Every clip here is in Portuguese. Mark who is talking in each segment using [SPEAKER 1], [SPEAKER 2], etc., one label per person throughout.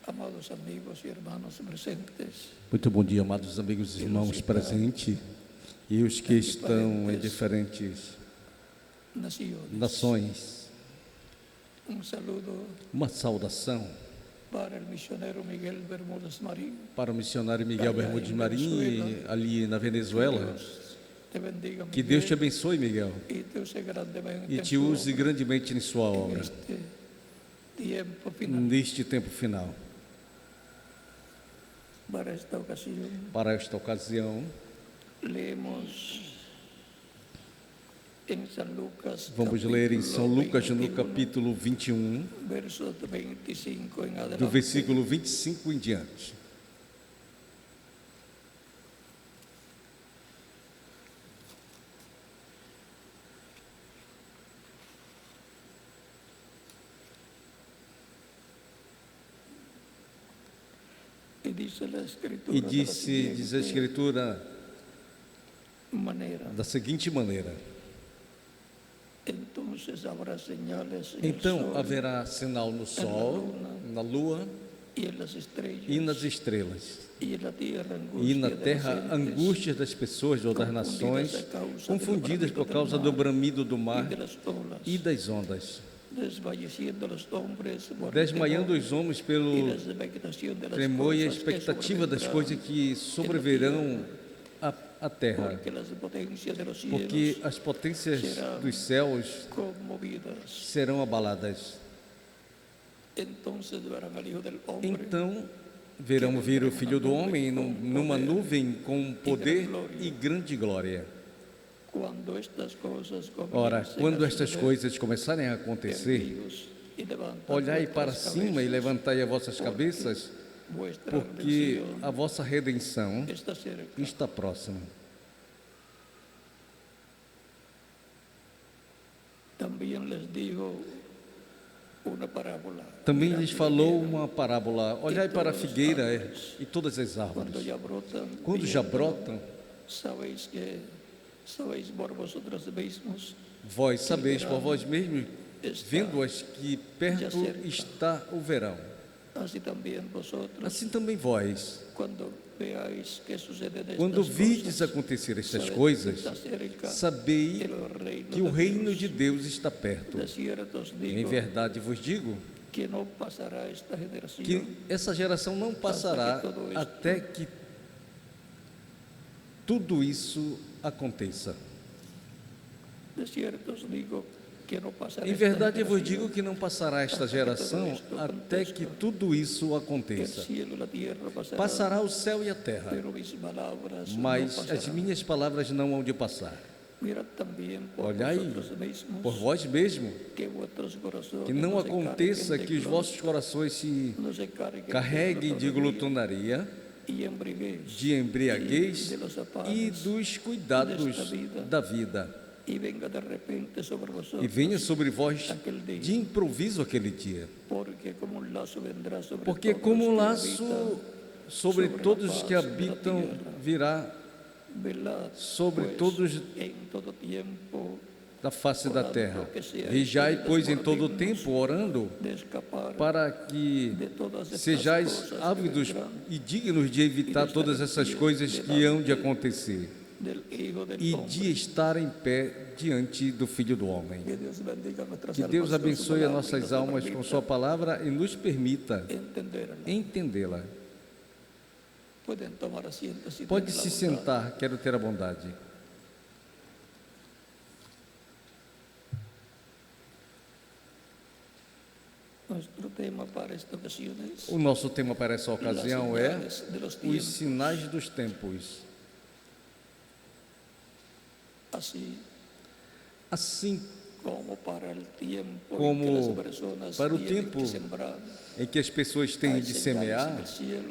[SPEAKER 1] Amados amigos e irmãos presentes,
[SPEAKER 2] Muito bom dia, amados amigos e irmãos presentes e os que estão em diferentes nações.
[SPEAKER 1] Saludo
[SPEAKER 2] Uma saudação
[SPEAKER 1] para o missionário Miguel Bermúdez Marim.
[SPEAKER 2] para o missionário Miguel Bermúdez Marim, ali na Venezuela. Que Deus te abençoe, Miguel, e te use grandemente em sua obra, neste tempo final. Para esta ocasião, vamos ler em São Lucas, no capítulo 21, do versículo 25 em diante. E diz a Escritura da seguinte maneira: então haverá sinal no sol, na lua e nas estrelas, e na terra angústias das pessoas ou das nações, confundidas por causa do bramido do mar e das ondas, desmaiando os homens pelo tremor e a expectativa das coisas que sobrevirão à terra, porque as potências dos céus serão abaladas. Então verão vir o Filho do Homem numa nuvem com poder e grande glória. Ora, quando estas coisas começarem a acontecer, olhai para cima e levantai as vossas cabeças, porque a vossa redenção está próxima. Também lhes falou uma parábola: olhai para a figueira e todas as árvores, quando já brotam, vós sabeis por vós mesmos, vendo-as, que perto está o verão. Assim também vós, quando vides acontecer estas coisas, sabei que o reino de Deus está perto. Em verdade vos digo que essa geração não passará até que tudo isso aconteça. Em verdade eu vos digo que não passará esta geração até que tudo isso aconteça. Passará o céu e a terra, mas as minhas palavras não hão de passar. Olhai por vós mesmos, que não aconteça que os vossos corações se carreguem de glutonaria, de embriaguez e dos cuidados da vida, e venha sobre vós de improviso aquele dia, porque como um laço sobre todos os que habitam virá sobre todos da face da terra. Vigiai, pois, em todo o tempo, orando, para que sejais ávidos e dignos de evitar todas essas coisas que hão de acontecer e de estar em pé diante do Filho do Homem. Que Deus abençoe as nossas almas com sua palavra e nos permita entendê-la. Pode se sentar, quero ter a bondade. O nosso tema para essa ocasião é os sinais dos tempos. Assim como para o tempo em que as pessoas têm de semear,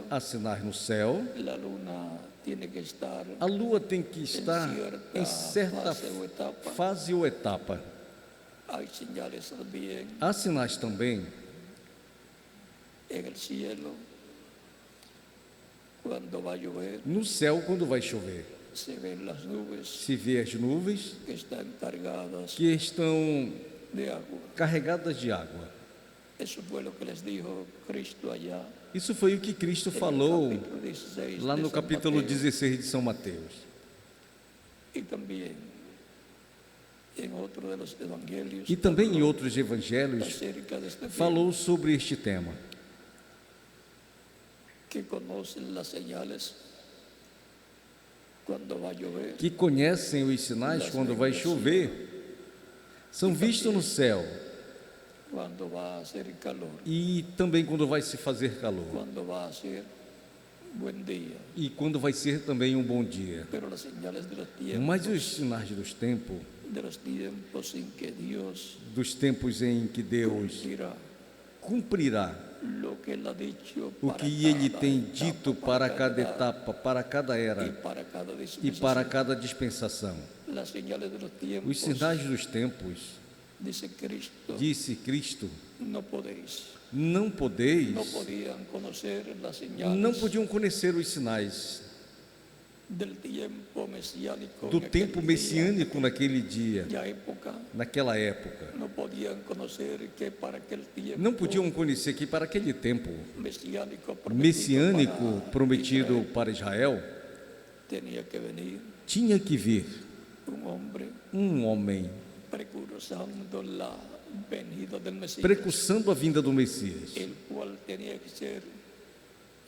[SPEAKER 2] há sinais no céu, a lua tem que estar em certa fase ou etapa. Há sinais também no céu quando vai chover. Se vê as nuvens que estão carregadas de água.
[SPEAKER 1] Eso fue lo que les dijo Cristo allá
[SPEAKER 2] Isso foi o que Cristo falou
[SPEAKER 1] capítulo 16
[SPEAKER 2] lá
[SPEAKER 1] de
[SPEAKER 2] no
[SPEAKER 1] San
[SPEAKER 2] capítulo
[SPEAKER 1] Mateo,
[SPEAKER 2] 16 de São Mateus.
[SPEAKER 1] y también en otro de los evangelios
[SPEAKER 2] E também em
[SPEAKER 1] habló
[SPEAKER 2] outros evangelhos
[SPEAKER 1] acerca de este tema,
[SPEAKER 2] falou sobre este tema.
[SPEAKER 1] que conocen las señales cuando va a llover,
[SPEAKER 2] Que conhecem os sinais quando vai chover, são vistos no céu
[SPEAKER 1] cuando va a hacer calor,
[SPEAKER 2] e também quando vai se fazer calor
[SPEAKER 1] cuando va a ser buen día.
[SPEAKER 2] e quando vai ser também um bom dia.
[SPEAKER 1] Pero las señales de los tiempos,
[SPEAKER 2] Mas os sinais dos tempos
[SPEAKER 1] en que Dios
[SPEAKER 2] dos tempos em que Deus
[SPEAKER 1] dirá
[SPEAKER 2] cumprirá
[SPEAKER 1] lo que Él ha dicho
[SPEAKER 2] o
[SPEAKER 1] para
[SPEAKER 2] que Ele
[SPEAKER 1] cada
[SPEAKER 2] tem
[SPEAKER 1] etapa,
[SPEAKER 2] dito para cada
[SPEAKER 1] edad
[SPEAKER 2] etapa, para cada
[SPEAKER 1] y
[SPEAKER 2] era
[SPEAKER 1] para cada
[SPEAKER 2] e para
[SPEAKER 1] dispensación.
[SPEAKER 2] cada dispensação.
[SPEAKER 1] Las señales de los tiempos,
[SPEAKER 2] Os sinais dos tempos,
[SPEAKER 1] dice Cristo,
[SPEAKER 2] disse Cristo,
[SPEAKER 1] no podéis,
[SPEAKER 2] não podeis,
[SPEAKER 1] no podían conocer las señales
[SPEAKER 2] não podiam conhecer os sinais
[SPEAKER 1] del tiempo mesiánico,
[SPEAKER 2] do
[SPEAKER 1] en aquel
[SPEAKER 2] tempo
[SPEAKER 1] día,
[SPEAKER 2] messiânico naquele dia,
[SPEAKER 1] ya época,
[SPEAKER 2] naquela época.
[SPEAKER 1] no podían conocer que para aquel tiempo
[SPEAKER 2] Não podiam conhecer que para aquele tempo
[SPEAKER 1] mesiánico
[SPEAKER 2] prometido
[SPEAKER 1] para Israel,
[SPEAKER 2] para Israel,
[SPEAKER 1] tenía que venir
[SPEAKER 2] tinha que vir
[SPEAKER 1] un hombre
[SPEAKER 2] um homem
[SPEAKER 1] precursando la venida del Mesías,
[SPEAKER 2] precursando a vinda do Messias,
[SPEAKER 1] el cual tenía que ser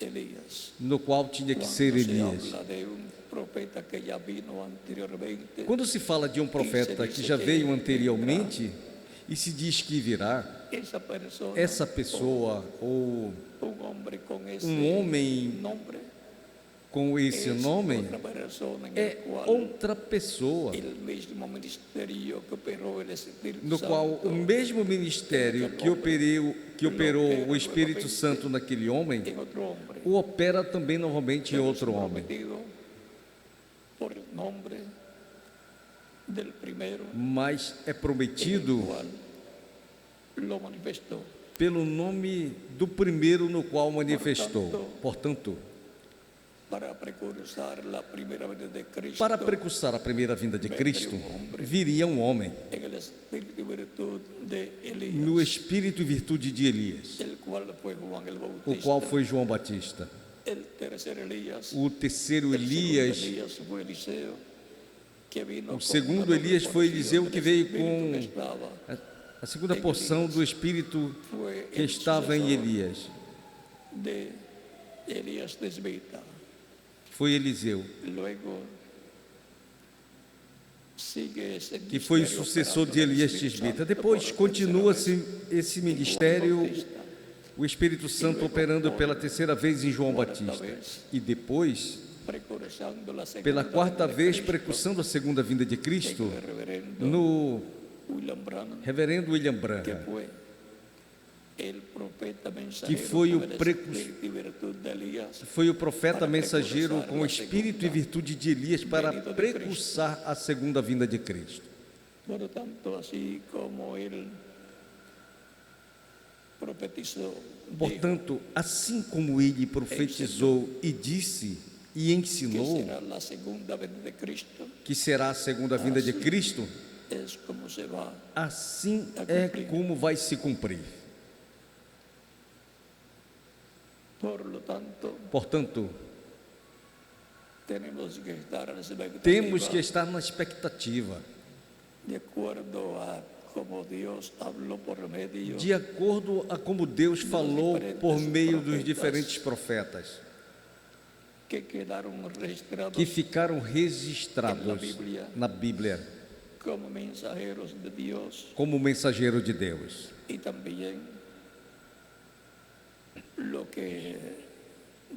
[SPEAKER 1] Elías.
[SPEAKER 2] no qual tinha que
[SPEAKER 1] Cuando
[SPEAKER 2] ser
[SPEAKER 1] se
[SPEAKER 2] Elias.
[SPEAKER 1] habla de un profeta que ya vino anteriormente,
[SPEAKER 2] Quando se fala de um profeta que já veio anteriormente e se diz que virá, essa pessoa ou
[SPEAKER 1] un hombre con ese
[SPEAKER 2] homem
[SPEAKER 1] nombre
[SPEAKER 2] com esse
[SPEAKER 1] es
[SPEAKER 2] nome
[SPEAKER 1] otra persona en
[SPEAKER 2] é
[SPEAKER 1] el cual
[SPEAKER 2] outra pessoa,
[SPEAKER 1] el mismo ministerio que operó el Espíritu
[SPEAKER 2] no qual
[SPEAKER 1] Santo
[SPEAKER 2] o mesmo ministério que operou o Espírito Santo naquele homem,
[SPEAKER 1] en otro hombre,
[SPEAKER 2] o opera também novamente em
[SPEAKER 1] pero es
[SPEAKER 2] outro homem.
[SPEAKER 1] prometido por el nombre del primero,
[SPEAKER 2] Mas é
[SPEAKER 1] el
[SPEAKER 2] prometido
[SPEAKER 1] cual lo manifestó.
[SPEAKER 2] pelo nome do primeiro no qual manifestou. Portanto,
[SPEAKER 1] Para precursar la primera venida de Cristo,
[SPEAKER 2] para precursar a primeira vinda de Cristo, viria um homem
[SPEAKER 1] en el espíritu y virtud de Elías,
[SPEAKER 2] no espírito e virtude de Elias,
[SPEAKER 1] el cual fue Juan el
[SPEAKER 2] o
[SPEAKER 1] Bautista.
[SPEAKER 2] qual foi João Batista.
[SPEAKER 1] El tercer Elías,
[SPEAKER 2] O terceiro
[SPEAKER 1] el segundo
[SPEAKER 2] Elias,
[SPEAKER 1] Elías fue Eliseo, que vino
[SPEAKER 2] o
[SPEAKER 1] con
[SPEAKER 2] segundo
[SPEAKER 1] una
[SPEAKER 2] Elias
[SPEAKER 1] doble
[SPEAKER 2] foi
[SPEAKER 1] porción
[SPEAKER 2] Eliseu
[SPEAKER 1] del
[SPEAKER 2] que veio
[SPEAKER 1] espíritu
[SPEAKER 2] com
[SPEAKER 1] que estaba,
[SPEAKER 2] a segunda porção do espírito
[SPEAKER 1] fue
[SPEAKER 2] que
[SPEAKER 1] el
[SPEAKER 2] estava em
[SPEAKER 1] sucesor
[SPEAKER 2] Elias.
[SPEAKER 1] de Elías Desbita.
[SPEAKER 2] Foi Eliseu,
[SPEAKER 1] Luego sigue esse
[SPEAKER 2] que foi o
[SPEAKER 1] ministério
[SPEAKER 2] sucessor
[SPEAKER 1] operando
[SPEAKER 2] de
[SPEAKER 1] pelo
[SPEAKER 2] Elias
[SPEAKER 1] Espírito
[SPEAKER 2] Tisbita.
[SPEAKER 1] Santo
[SPEAKER 2] Depois
[SPEAKER 1] por
[SPEAKER 2] continua-se esse
[SPEAKER 1] Juan
[SPEAKER 2] ministério,
[SPEAKER 1] Bautista.
[SPEAKER 2] o Espírito Santo operando pela terceira vez em João Batista. E depois,
[SPEAKER 1] Precursando la segunda
[SPEAKER 2] pela quarta
[SPEAKER 1] venida de
[SPEAKER 2] vez,
[SPEAKER 1] Cristo,
[SPEAKER 2] precursando a segunda vinda de Cristo,
[SPEAKER 1] en el reverendo
[SPEAKER 2] no
[SPEAKER 1] William Branham,
[SPEAKER 2] reverendo William
[SPEAKER 1] que
[SPEAKER 2] Branham,
[SPEAKER 1] fue el profeta
[SPEAKER 2] que
[SPEAKER 1] mensajero
[SPEAKER 2] foi o
[SPEAKER 1] con el espíritu y virtud de Elías,
[SPEAKER 2] foi o profeta mensageiro com o espírito e virtude de Elias para precursar a segunda vinda de Cristo.
[SPEAKER 1] por lo tanto, así como él profetizó, dijo
[SPEAKER 2] Portanto, assim como ele profetizou e disse e
[SPEAKER 1] que
[SPEAKER 2] ensinou
[SPEAKER 1] será la segunda venida de Cristo,
[SPEAKER 2] que será a segunda vinda de Cristo,
[SPEAKER 1] es como se va.
[SPEAKER 2] assim é como vai se cumprir.
[SPEAKER 1] Por lo tanto,
[SPEAKER 2] Portanto,
[SPEAKER 1] tenemos que estar a la expectativa,
[SPEAKER 2] temos que estar na expectativa,
[SPEAKER 1] de acuerdo a como Dios habló por medio
[SPEAKER 2] de acordo a como Deus falou por meio dos diferentes profetas,
[SPEAKER 1] que quedaron registrados
[SPEAKER 2] que ficaram registrados na Bíblia
[SPEAKER 1] como mensajeros de Dios,
[SPEAKER 2] como mensageiro de Deus.
[SPEAKER 1] y también lo que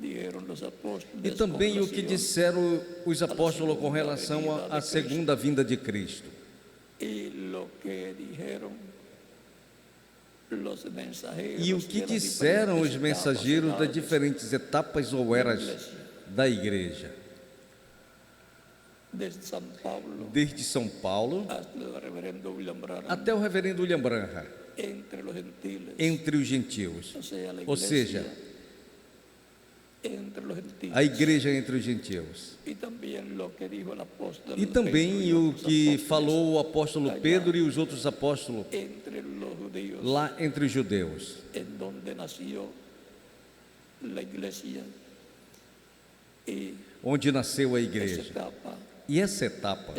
[SPEAKER 1] dijeron los apóstoles
[SPEAKER 2] E também
[SPEAKER 1] con
[SPEAKER 2] o que
[SPEAKER 1] relación
[SPEAKER 2] disseram os apóstolos com relação à segunda vinda de Cristo.
[SPEAKER 1] y lo que dijeron los mensajeros
[SPEAKER 2] E o que
[SPEAKER 1] de las
[SPEAKER 2] disseram os
[SPEAKER 1] diferentes
[SPEAKER 2] mensageiros
[SPEAKER 1] etapas
[SPEAKER 2] das diferentes etapas ou eras da igreja,
[SPEAKER 1] desde San Pablo
[SPEAKER 2] desde São Paulo
[SPEAKER 1] hasta el reverendo William Branham,
[SPEAKER 2] até o reverendo William Branham,
[SPEAKER 1] entre los gentiles,
[SPEAKER 2] entre os gentios.
[SPEAKER 1] o sea, la
[SPEAKER 2] Ou seja,
[SPEAKER 1] iglesia
[SPEAKER 2] a igreja entre os gentios.
[SPEAKER 1] E
[SPEAKER 2] E também o que falou o apóstolo Pedro e os outros apóstolos lá entre os judeus, onde nasceu a igreja. E essa etapa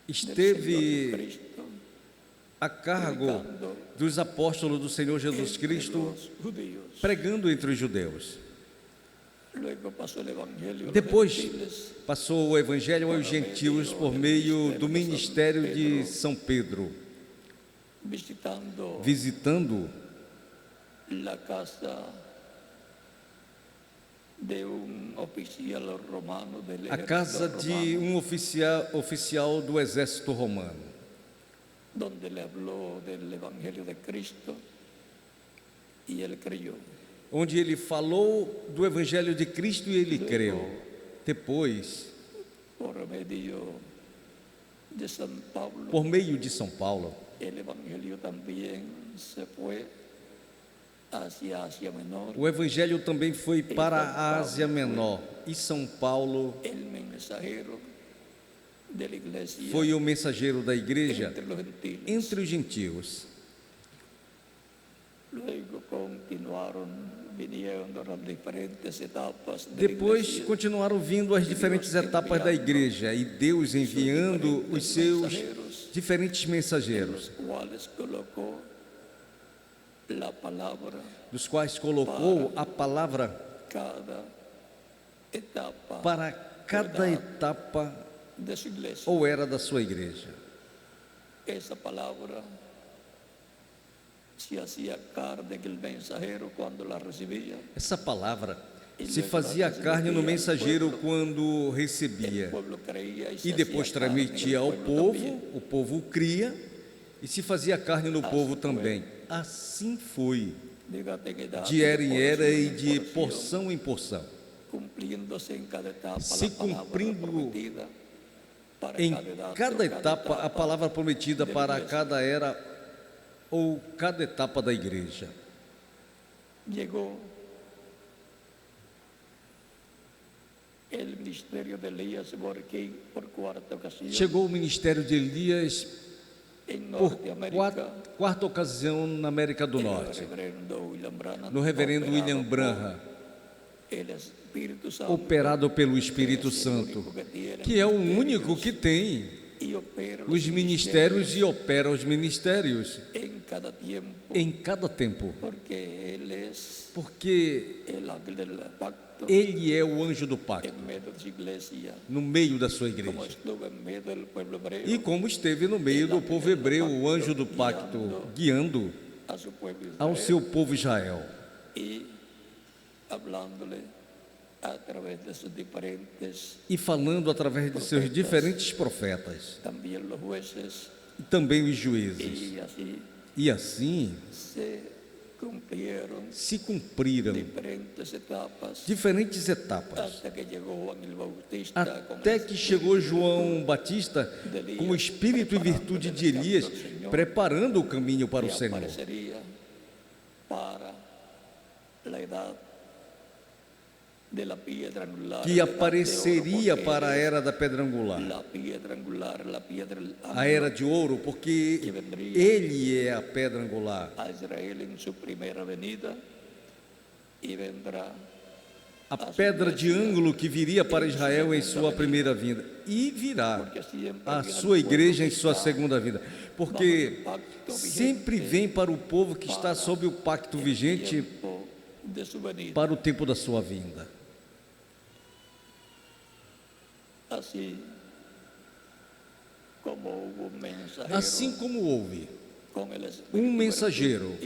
[SPEAKER 2] esteve a cargo dos apóstolos do Senhor Jesus Cristo, pregando entre os judeus. Depois passou o evangelho aos gentios por meio do ministério de São Pedro, visitando a casa de um oficial do exército romano, onde ele falou do evangelho de Cristo e ele creu. Depois, por meio de São Paulo, o evangelho também foi para a Ásia Menor, e São Paulo foi o mensageiro da igreja entre os gentios. Depois continuaram vindo as diferentes etapas da igreja, e Deus enviando os seus diferentes mensageiros, dos quais colocou a palavra para cada etapa ou era da sua igreja.
[SPEAKER 1] Essa palavra se fazia carne que o mensageiro quando la recebia.
[SPEAKER 2] Essa palavra se fazia carne no mensageiro quando recebia, e depois transmitia ao povo, o povo cria, e se fazia carne no povo também. Assim foi, de era em era e de porção em porção, se cumprindo em cada etapa a palavra prometida para cada era ou cada etapa da igreja. Chegou o ministério de Elias por quarta ocasião na América do Norte, no reverendo William Branham, operado pelo Espírito Santo, que é o único que tem os ministérios e opera os ministérios em cada tempo, porque ele é o anjo do pacto no meio da sua igreja, e como esteve no meio do povo hebreu, o anjo do pacto guiando ao seu povo Israel, e falando através de seus diferentes profetas, e também os juízes, e assim se cumpriram diferentes etapas, até que chegou João Batista com o espírito e virtude de Elias, preparando o caminho para o Senhor, que apareceria para a era da pedra angular, a era de ouro, porque ele é a pedra angular, a pedra de ângulo que viria para Israel em sua primeira vinda, e virá a sua igreja em sua segunda vinda, porque sempre vem para o povo que está sob o pacto vigente para o tempo da sua vinda. Assim como houve um mensageiro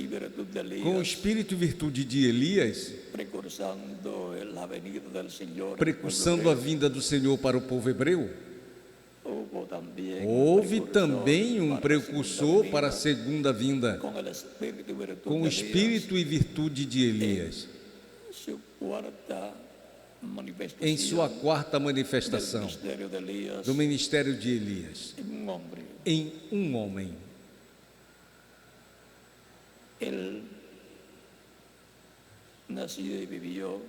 [SPEAKER 2] com o espírito e virtude de Elias, precursando a vinda do Senhor para o povo hebreu, houve também um precursor para a segunda vinda, com o espírito e virtude de Elias, em sua quarta manifestação do ministério de Elias, em um homem.
[SPEAKER 1] nació y vivió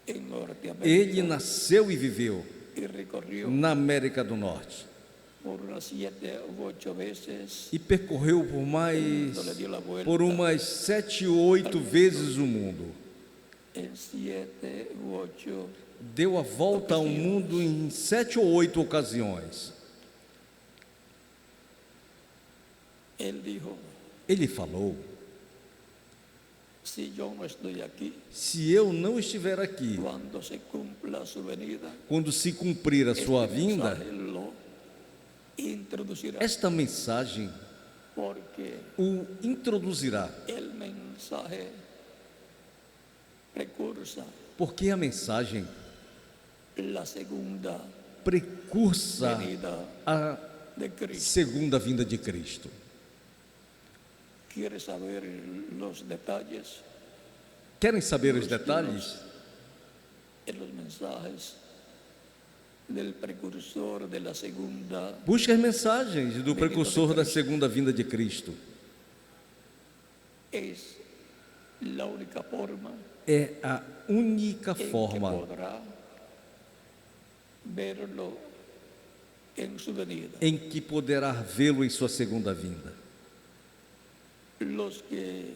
[SPEAKER 1] en Norteamérica
[SPEAKER 2] Ele nasceu e viveu
[SPEAKER 1] y recorrió
[SPEAKER 2] na América do Norte
[SPEAKER 1] por unas 7 u 8 veces
[SPEAKER 2] e percorreu por umas 7 ou 8 vezes o mundo.
[SPEAKER 1] en 7 u 8
[SPEAKER 2] Deu a volta ao mundo em 7 ou 8 ocasiões.
[SPEAKER 1] Él dijo,
[SPEAKER 2] Ele falou:
[SPEAKER 1] si yo no estoy aquí,
[SPEAKER 2] se eu não estiver aqui,
[SPEAKER 1] cuando se cumpla su venida,
[SPEAKER 2] quando se cumprir a sua
[SPEAKER 1] este
[SPEAKER 2] vinda,
[SPEAKER 1] mensaje lo introducirá,
[SPEAKER 2] esta mensagem
[SPEAKER 1] porque
[SPEAKER 2] o introduzirá,
[SPEAKER 1] el mensaje precursa
[SPEAKER 2] porque a mensagem
[SPEAKER 1] la segunda
[SPEAKER 2] precursa
[SPEAKER 1] venida
[SPEAKER 2] a
[SPEAKER 1] de Cristo.
[SPEAKER 2] segunda vinda de Cristo.
[SPEAKER 1] ¿Quiere saber los detalles
[SPEAKER 2] Querem saber os detalhes?
[SPEAKER 1] en los mensajes del precursor de la segunda?
[SPEAKER 2] Busque as mensagens do precursor da segunda vinda de Cristo.
[SPEAKER 1] Es la única forma
[SPEAKER 2] É a única
[SPEAKER 1] en que
[SPEAKER 2] forma
[SPEAKER 1] podrá verlo en su venida.
[SPEAKER 2] em que poderá vê-lo em sua segunda vinda.
[SPEAKER 1] Los que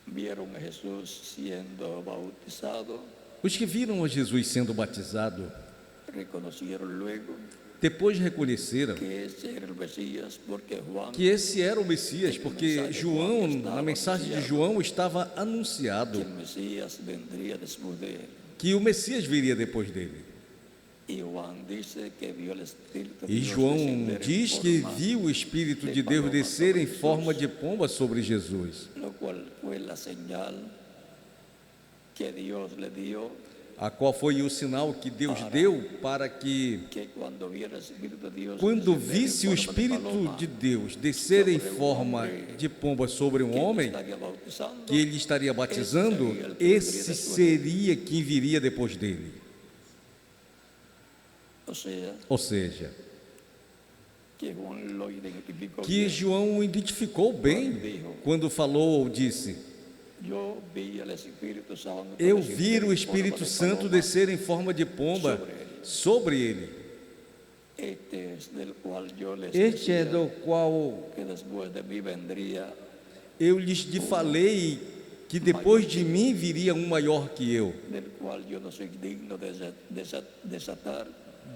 [SPEAKER 1] vieron a Jesús siendo bautizado
[SPEAKER 2] Os que viram a Jesus sendo batizado,
[SPEAKER 1] reconocieron luego
[SPEAKER 2] depois reconheceram
[SPEAKER 1] que ese era el Mesías, porque Juan
[SPEAKER 2] que esse era o Messias, porque João, na mensagem de João, estava anunciado
[SPEAKER 1] que el Mesías vendría después de él.
[SPEAKER 2] que o Messias viria depois dele.
[SPEAKER 1] Y Juan dice que vio el Espíritu de
[SPEAKER 2] E
[SPEAKER 1] Dios
[SPEAKER 2] João
[SPEAKER 1] descender en
[SPEAKER 2] diz que
[SPEAKER 1] forma,
[SPEAKER 2] viu o Espírito de Deus descer em forma de pomba sobre Jesus,
[SPEAKER 1] lo cual fue la señal que Dios le dio,
[SPEAKER 2] a qual foi o sinal que Deus deu para que,
[SPEAKER 1] que cuando viera el Espíritu de Dios
[SPEAKER 2] quando
[SPEAKER 1] descender en
[SPEAKER 2] visse o
[SPEAKER 1] forma de
[SPEAKER 2] Espírito
[SPEAKER 1] paloma,
[SPEAKER 2] de Deus descer em forma de pomba sobre um
[SPEAKER 1] que él
[SPEAKER 2] homem,
[SPEAKER 1] estaría bautizando,
[SPEAKER 2] que ele estaria batizando, esse seria quem viria depois dele. Ou seja,
[SPEAKER 1] que Juan lo identificó
[SPEAKER 2] que
[SPEAKER 1] bien.
[SPEAKER 2] João o identificou bem quando falou ou disse:
[SPEAKER 1] Yo vi el Espíritu Santo
[SPEAKER 2] eu
[SPEAKER 1] descender
[SPEAKER 2] vi o
[SPEAKER 1] en forma
[SPEAKER 2] Espírito
[SPEAKER 1] de
[SPEAKER 2] Santo
[SPEAKER 1] paloma.
[SPEAKER 2] descer em forma de pomba sobre ele.
[SPEAKER 1] Este es del cual yo les
[SPEAKER 2] Este é
[SPEAKER 1] decía
[SPEAKER 2] do qual
[SPEAKER 1] que después de mí vendría,
[SPEAKER 2] eu lhes falei que depois de mim viria um maior que eu,
[SPEAKER 1] del cual yo no soy digno de desatar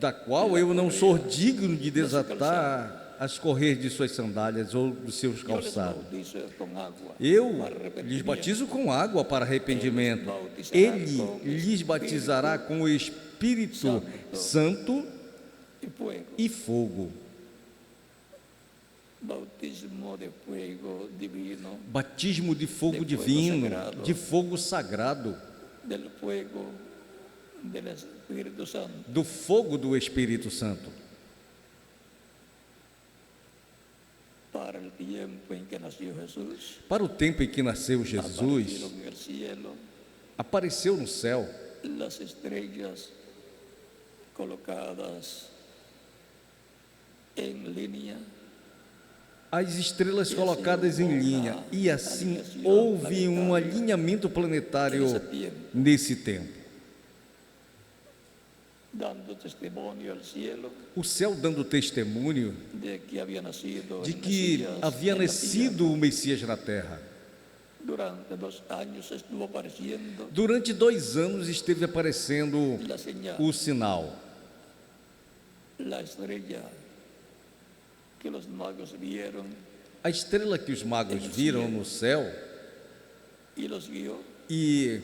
[SPEAKER 2] da qual eu não sou digno de desatar as correias de suas sandálias ou dos seus
[SPEAKER 1] Yo les
[SPEAKER 2] calçados.
[SPEAKER 1] bautizo con agua
[SPEAKER 2] Eu
[SPEAKER 1] para
[SPEAKER 2] lhes
[SPEAKER 1] arrepentimiento.
[SPEAKER 2] batizo com água para arrependimento. Ele lhes batizará com o Espírito Santo
[SPEAKER 1] Y fuego,
[SPEAKER 2] e fogo.
[SPEAKER 1] bautismo de fuego divino,
[SPEAKER 2] Batismo de fogo divino, de fogo sagrado,
[SPEAKER 1] del fuego del Espíritu Santo.
[SPEAKER 2] do fogo do Espírito Santo.
[SPEAKER 1] Para el tiempo en que nació Jesús,
[SPEAKER 2] Para o tempo em que nasceu Jesus,
[SPEAKER 1] aparecieron en el cielo
[SPEAKER 2] apareceu no céu
[SPEAKER 1] las estrellas colocadas en línea,
[SPEAKER 2] as estrelas colocadas em linha, e assim houve um alinhamento planetário nesse tempo.
[SPEAKER 1] dando testimonio al cielo
[SPEAKER 2] O céu dando testemunho
[SPEAKER 1] de que había nacido
[SPEAKER 2] de
[SPEAKER 1] el
[SPEAKER 2] que
[SPEAKER 1] Mesías
[SPEAKER 2] havia
[SPEAKER 1] en la
[SPEAKER 2] nascido o Messias na terra.
[SPEAKER 1] tierra. Durante 2 años estuvo apareciendo
[SPEAKER 2] Durante 2 anos esteve aparecendo
[SPEAKER 1] la señal,
[SPEAKER 2] o sinal,
[SPEAKER 1] la estrella que los magos vieron
[SPEAKER 2] a estrela que os magos viram no céu
[SPEAKER 1] y los guió
[SPEAKER 2] e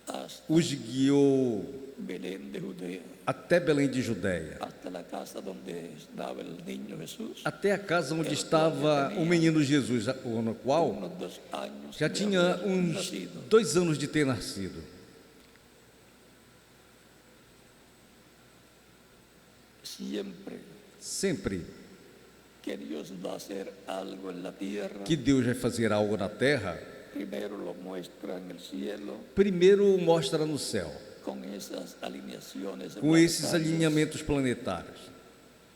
[SPEAKER 1] hasta
[SPEAKER 2] os guiou
[SPEAKER 1] Belén de Judea,
[SPEAKER 2] até Belém de Judeia,
[SPEAKER 1] hasta la casa donde estaba el niño Jesús,
[SPEAKER 2] até a casa onde estava o menino Jesus, no qual
[SPEAKER 1] unos 2 años
[SPEAKER 2] já
[SPEAKER 1] de
[SPEAKER 2] tinha
[SPEAKER 1] haber
[SPEAKER 2] uns
[SPEAKER 1] nacido.
[SPEAKER 2] 2 anos de ter nascido. Sempre
[SPEAKER 1] Que Dios va a hacer algo en la tierra,
[SPEAKER 2] que Deus vai fazer algo na terra,
[SPEAKER 1] primero lo muestra en el cielo
[SPEAKER 2] primeiro mostra no céu,
[SPEAKER 1] con esas alineaciones
[SPEAKER 2] com esses
[SPEAKER 1] planetarias
[SPEAKER 2] alinhamentos planetários,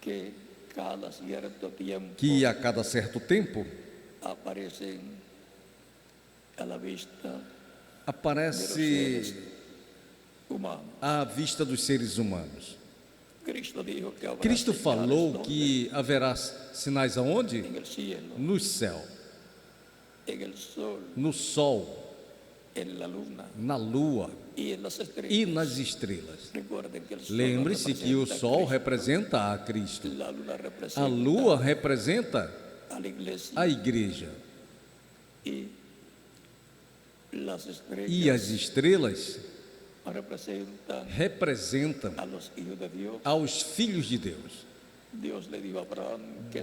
[SPEAKER 1] que cada cierto tiempo
[SPEAKER 2] que a cada certo tempo
[SPEAKER 1] aparecen
[SPEAKER 2] aparece à vista dos seres humanos. Cristo falou que haverá sinais aonde? No céu, no sol, na lua e nas estrelas. Lembre-se que o sol representa a Cristo, a lua representa a igreja e as estrelas representam aos filhos de Deus.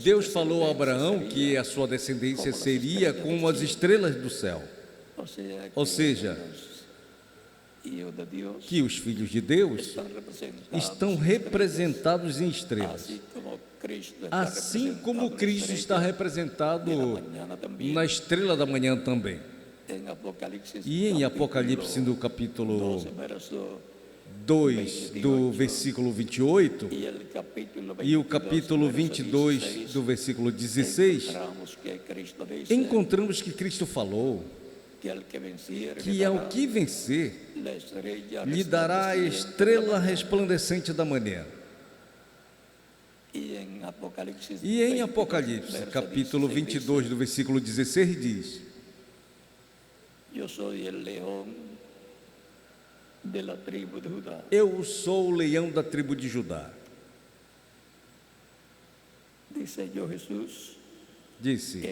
[SPEAKER 2] Deus falou a Abraão que a sua descendência seria como as estrelas do céu. Ou seja, que os filhos de Deus estão representados em estrelas. Assim como Cristo está representado na estrela da manhã também. E em Apocalipse, no capítulo 2, do versículo 28, e o capítulo 22, do versículo 16, encontramos que Cristo falou que ao que vencer, lhe dará a estrela resplandecente da manhã. E em Apocalipse, capítulo 22, do versículo 16, diz:
[SPEAKER 1] Eu sou
[SPEAKER 2] o leão da tribo de Judá. Disse: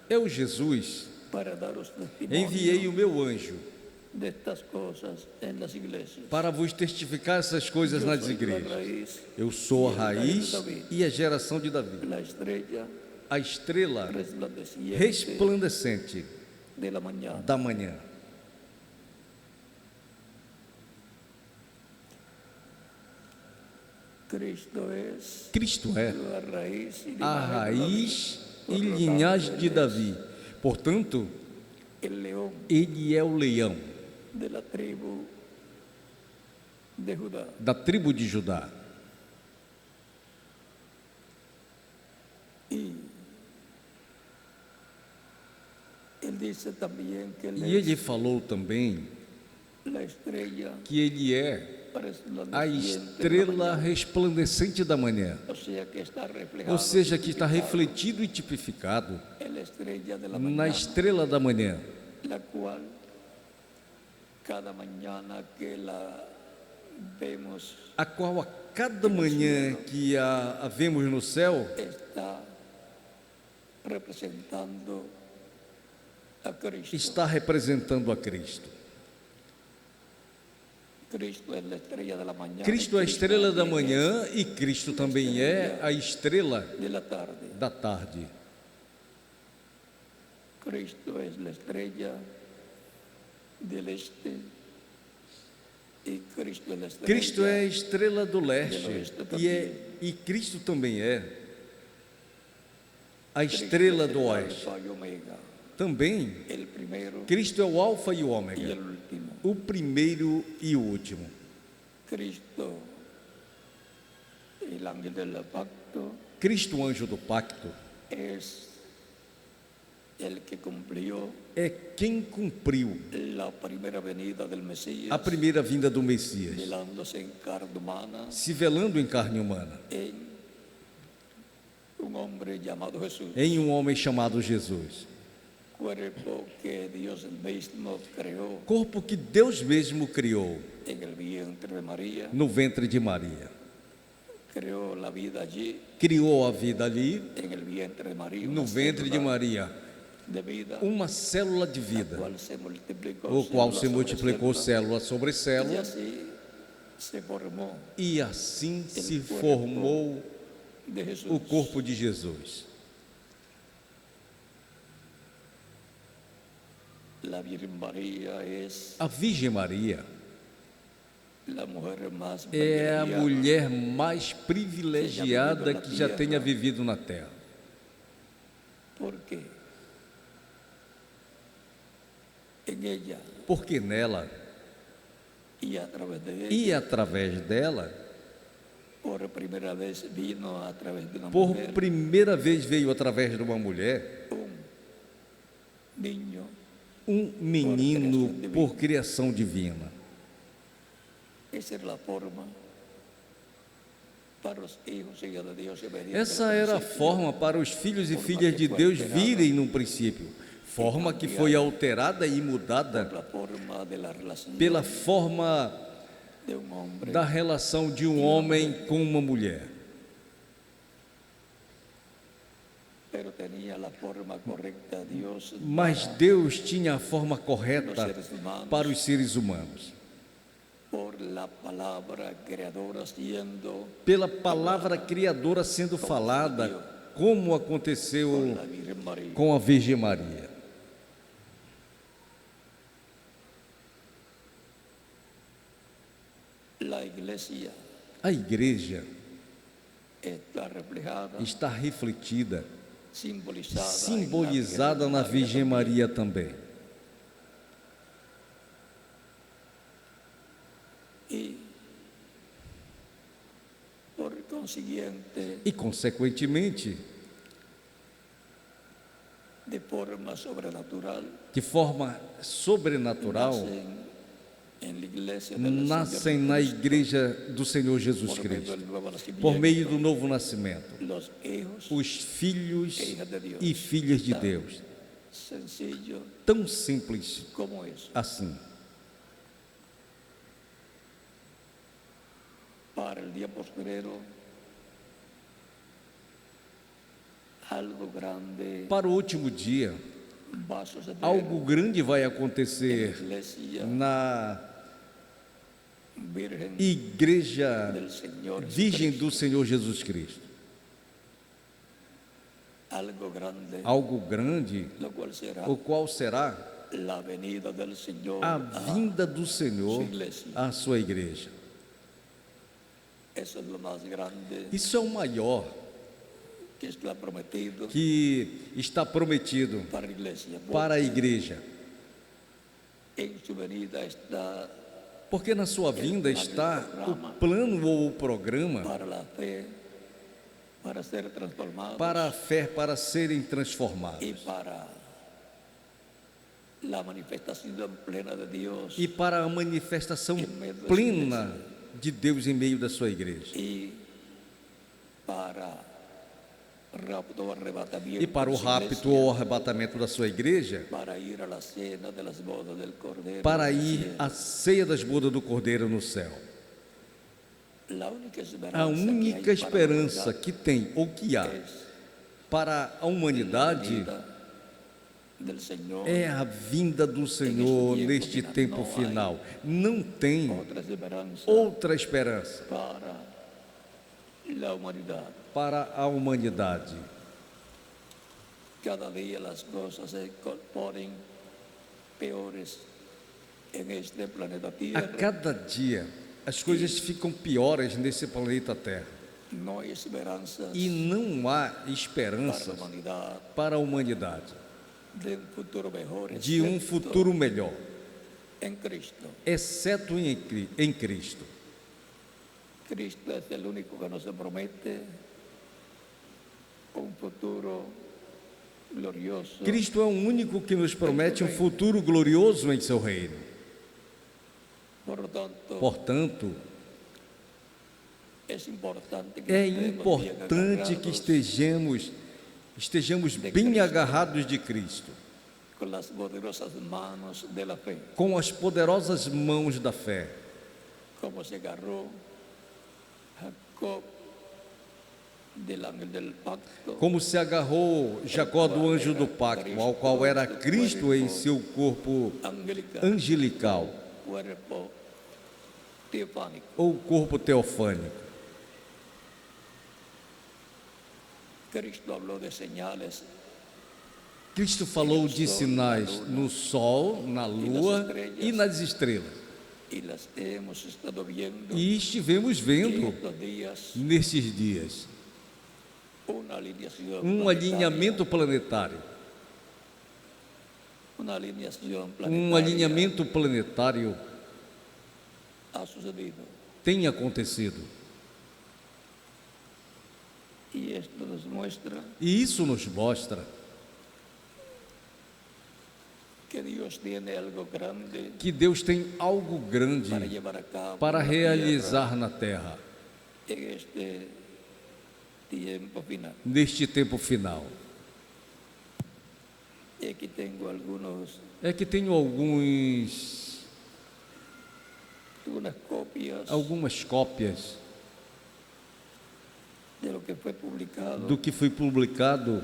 [SPEAKER 2] Eu, Jesus, enviei o meu anjo para vos testificar essas coisas nas igrejas. Eu sou a raiz e a geração de Davi, a estrela resplandecente da manhã. Cristo é a raiz e linhagem de Davi. Portanto, ele é o leão da tribo de Judá. E ele falou também que ele é a estrela resplandecente da manhã. Ou seja, que está refletido e tipificado na estrela da manhã, a qual a cada manhã que a vemos no céu está representando a Cristo. Cristo é a estrela da manhã e Cristo também é a estrela da tarde. Cristo é a estrela do leste e Cristo também é a estrela do oeste. Também, Cristo é o alfa e o ômega, o primeiro e o último. Cristo, anjo do pacto, é quem cumpriu a primeira vinda do Messias, se velando em carne humana, em um homem chamado Jesus. Corpo que Deus mesmo criou no ventre de Maria. Criou a vida ali no ventre de Maria, uma célula de vida, o qual se multiplicou célula sobre célula, e assim se formou o corpo de Jesus. A Virgem Maria é a mulher mais privilegiada que já tenha vivido na terra. Porque nela e através dela, por primeira vez veio através de uma mulher um menino por criação divina. Essa era a forma para os filhos e filhas de Deus virem no princípio, forma que foi alterada e mudada pela forma da relação de um homem com uma mulher. Mas Deus tinha a forma correta para os seres humanos. Pela palavra criadora sendo falada, como aconteceu com a Virgem Maria. A igreja está refletida, simbolizada na Virgem Maria também. E, consequentemente, de forma sobrenatural, nascem na igreja do Senhor Jesus Cristo, por meio do novo nascimento, os filhos e filhas de Deus, tão simples assim. Para o último dia, algo grande vai acontecer na Igreja Virgem do Senhor Jesus Cristo. Algo grande, o qual será a vinda do Senhor à sua igreja. Isso é o maior que está prometido para a igreja, porque na sua vinda está o plano ou o programa para a fé, para serem transformados, e para a manifestação plena de Deus em meio da sua igreja, e para o rapto ou arrebatamento da sua igreja, para ir à ceia das bodas do Cordeiro no céu. A única esperança que tem ou que há para a humanidade é a vinda do Senhor neste tempo final. Não tem outra esperança para a humanidade.
[SPEAKER 1] Cada dia as coisas se porem piores neste planeta Terra.
[SPEAKER 2] A cada dia as coisas ficam piores nesse planeta Terra. E não há esperança para a humanidade de um futuro melhor, exceto em Cristo.
[SPEAKER 1] Cristo é o único que nos promete futuro glorioso.
[SPEAKER 2] Cristo é o único que nos promete um futuro glorioso em seu reino. Portanto, é importante que estejamos bem agarrados de Cristo, com as poderosas mãos da fé,
[SPEAKER 1] como se agarrou Jacob,
[SPEAKER 2] como se agarrou Jacó do anjo do pacto, ao qual era Cristo em seu corpo angelical, ou corpo teofânico. Cristo falou de sinais no sol, na lua e nas estrelas. E estivemos vendo nesses dias um alinhamento planetário. Um alinhamento planetário tem acontecido. E isso nos mostra que Deus tem algo grande para realizar na terra neste tempo final. É que tenho algumas cópias do que foi publicado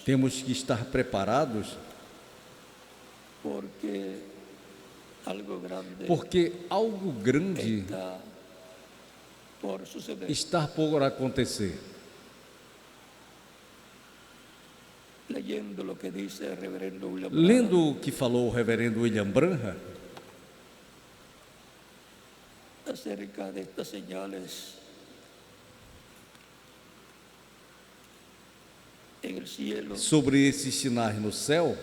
[SPEAKER 1] temos que estar
[SPEAKER 2] preparados
[SPEAKER 1] porque
[SPEAKER 2] algo grande está por acontecer. Lendo o que falou o reverendo William Branham
[SPEAKER 1] acerca destas señales en el cielo,
[SPEAKER 2] sobre esses sinais no céu,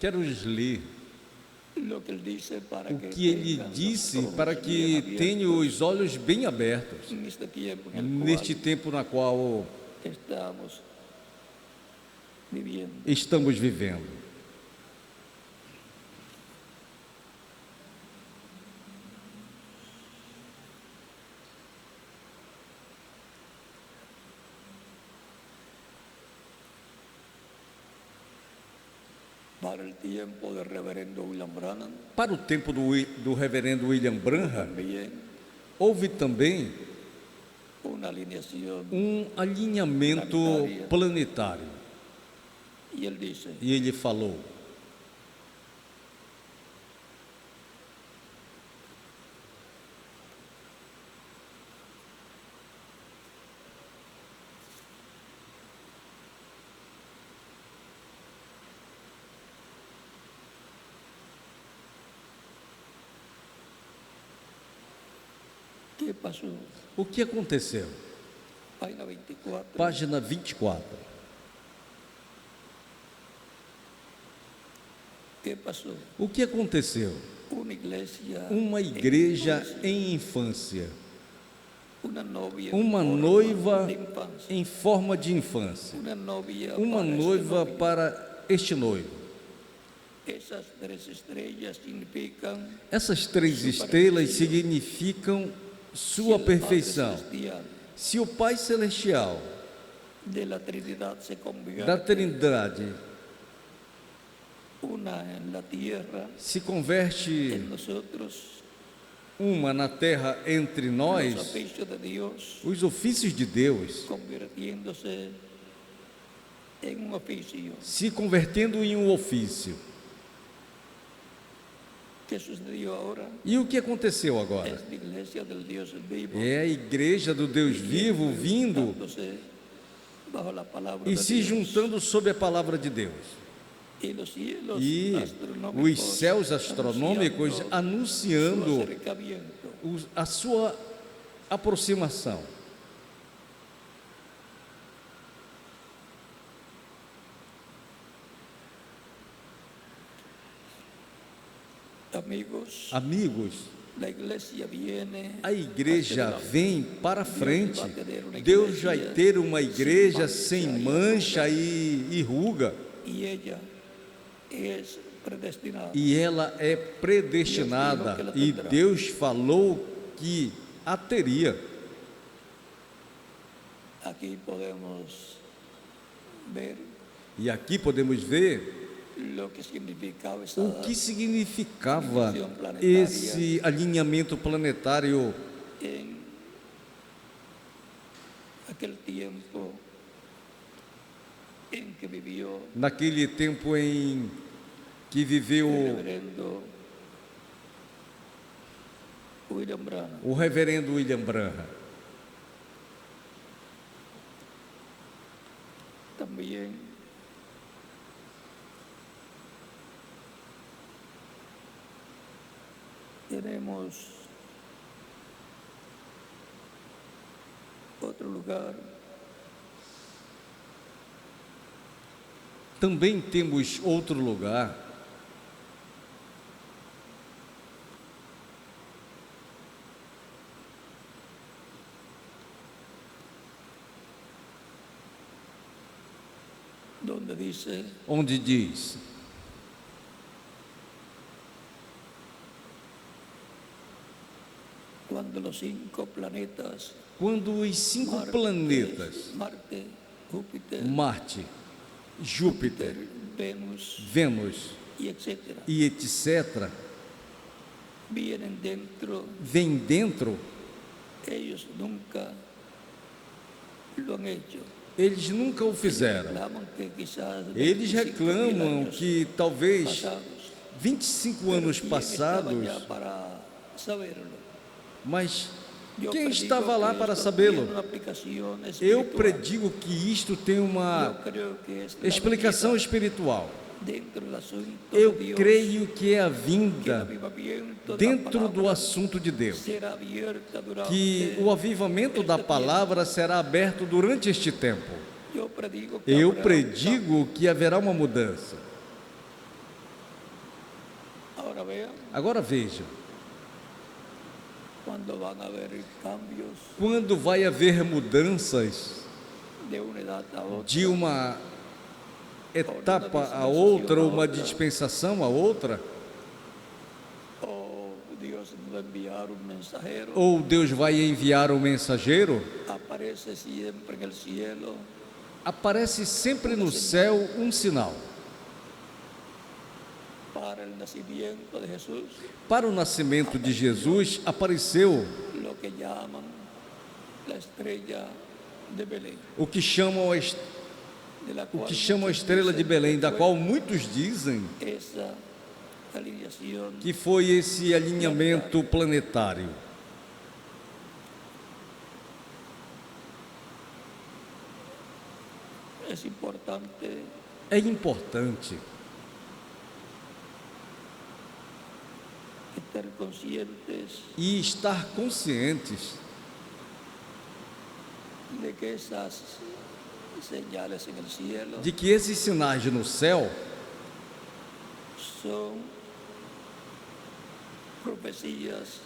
[SPEAKER 2] quero lhes ler o que ele disse para que tenham os olhos bem abertos neste tempo na qual estamos vivendo. Para o tempo do reverendo William Branham, houve também um alinhamento planetário. E ele falou: o que aconteceu? Página 24. O que aconteceu? Uma igreja em infância. Uma noiva em forma de infância. Uma noiva para este noivo. Essas três estrelas significam sua perfeição. Se o Pai Celestial da Trindade se converte uma na terra entre nós, os ofícios de Deus se convertendo em um ofício. E o que aconteceu agora? É a igreja do Deus vivo vindo e se juntando sob a palavra de Deus. E os céus astronômicos anunciando a sua aproximação. Amigos, a igreja vem para frente. Deus vai ter uma igreja sem mancha e ruga. E ela é predestinada. E Deus falou que a teria. E aqui podemos ver o que significava esse alinhamento planetário naquele tempo em que viveu o reverendo William Branham.
[SPEAKER 1] Também temos outro lugar
[SPEAKER 2] Também temos outro lugar onde diz: quando os 5 planetas, Marte, Júpiter, Vênus e etc., vêm dentro, eles nunca o fizeram. Eles reclamam que talvez 25 anos passados, mas quem estava lá para sabê-lo? Eu predigo que isto tem uma explicação espiritual. Eu creio que é a vinda dentro do assunto de Deus, que o avivamento da palavra será aberto durante este tempo. Eu predigo que haverá uma mudança. Agora veja, quando vai haver mudanças de uma etapa a outra, ou uma dispensação a outra, ou Deus vai enviar um mensageiro, aparece sempre no céu um sinal. Para o nascimento de Jesus, apareceu o que chamam a estrela de Belém, da qual muitos dizem que foi esse alinhamento planetário. É importante e estar conscientes de que esses sinais no céu são profecias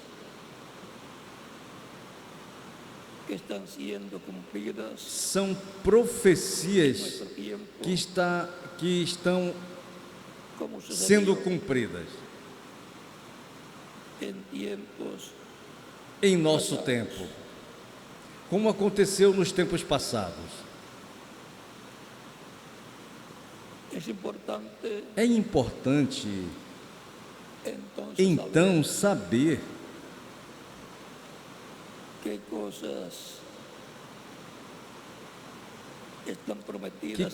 [SPEAKER 2] que estão sendo cumpridas, são profecias que estão sendo cumpridas em nosso tempo, como aconteceu nos tempos passados. É importante, então, saber que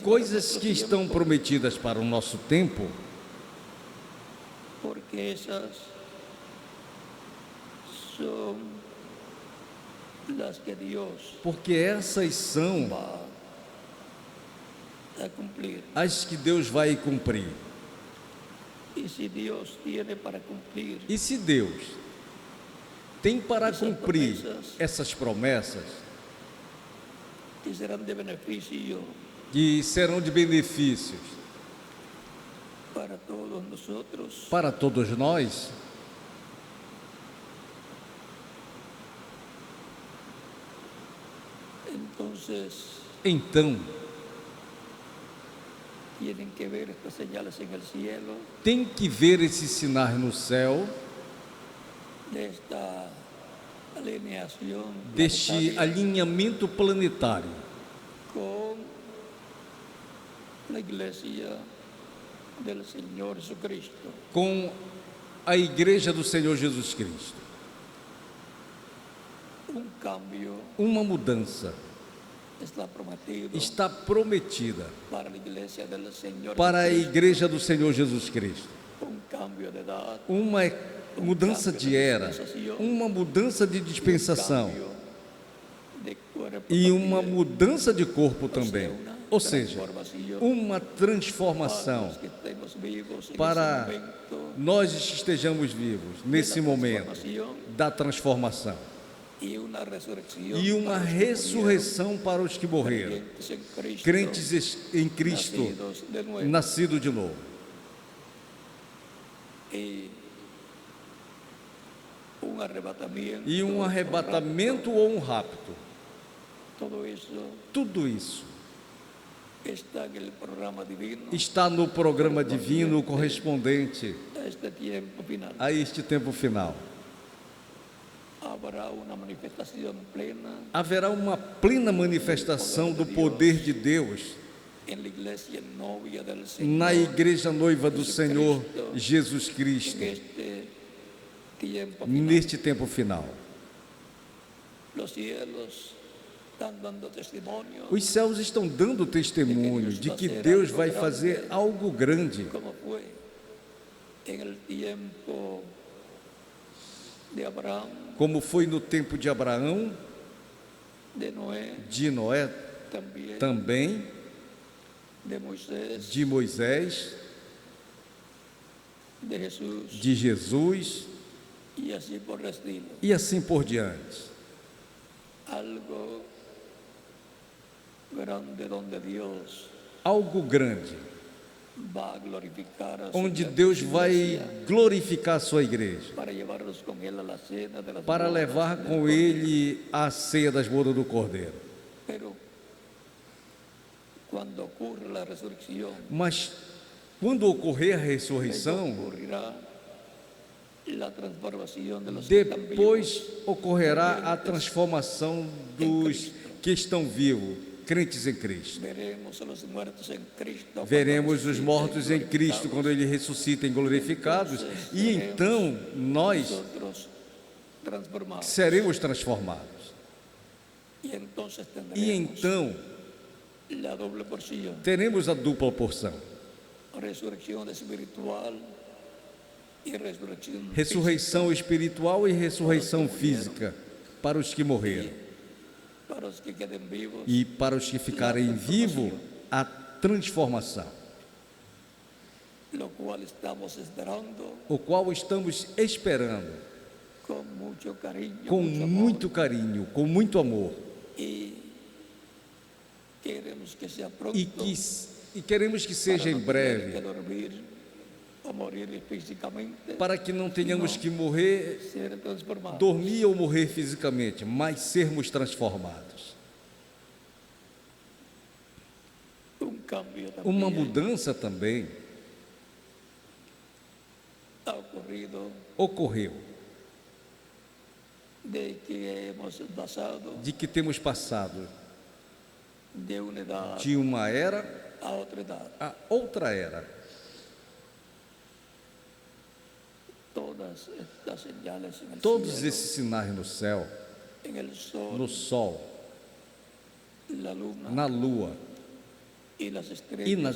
[SPEAKER 2] coisas que estão prometidas para o nosso tempo, porque essas são as que Deus vai cumprir. E se Deus tem para cumprir essas promessas, que serão de benefícios para todos nós, então tem que ver esses sinais no céu, deste alinhamento planetário com a Igreja do Senhor Jesus Cristo. Uma mudança está prometida para a Igreja do Senhor Jesus Cristo. Uma mudança de era, uma mudança de dispensação e uma mudança de corpo também. Ou seja, uma transformação para nós que estejamos vivos nesse momento da transformação. e uma ressurreição para os que morreram, crentes em Cristo, nascido de novo. E um arrebatamento ou um rapto. Tudo isso está no programa divino correspondente a este tempo final. Haverá uma plena manifestação do poder de Deus na igreja noiva do Senhor Jesus Cristo, neste tempo final. Os céus estão dando testemunho de que Deus vai fazer algo grande, como foi no tempo de Abraão, de Noé também, de Moisés, de Jesus e assim por diante. Algo grande, onde Deus vai glorificar a sua igreja, para levar com Ele a ceia das bodas do Cordeiro. Mas quando ocorrer a ressurreição, depois ocorrerá a transformação dos que estão vivos, crentes em Cristo. Veremos os mortos em Cristo quando Ele ressuscita em glorificados, e então nós seremos transformados. E então teremos a dupla porção: ressurreição espiritual e ressurreição física para os que morreram, e para os que ficarem vivos, a transformação, o qual estamos esperando com muito carinho, com muito amor, e queremos que seja em breve, para que não tenhamos que morrer, dormir ou morrer fisicamente, mas sermos transformados. Uma mudança também ocorreu, de que temos passado de uma era a outra era. Todos esses sinais no céu, no sol, na lua e nas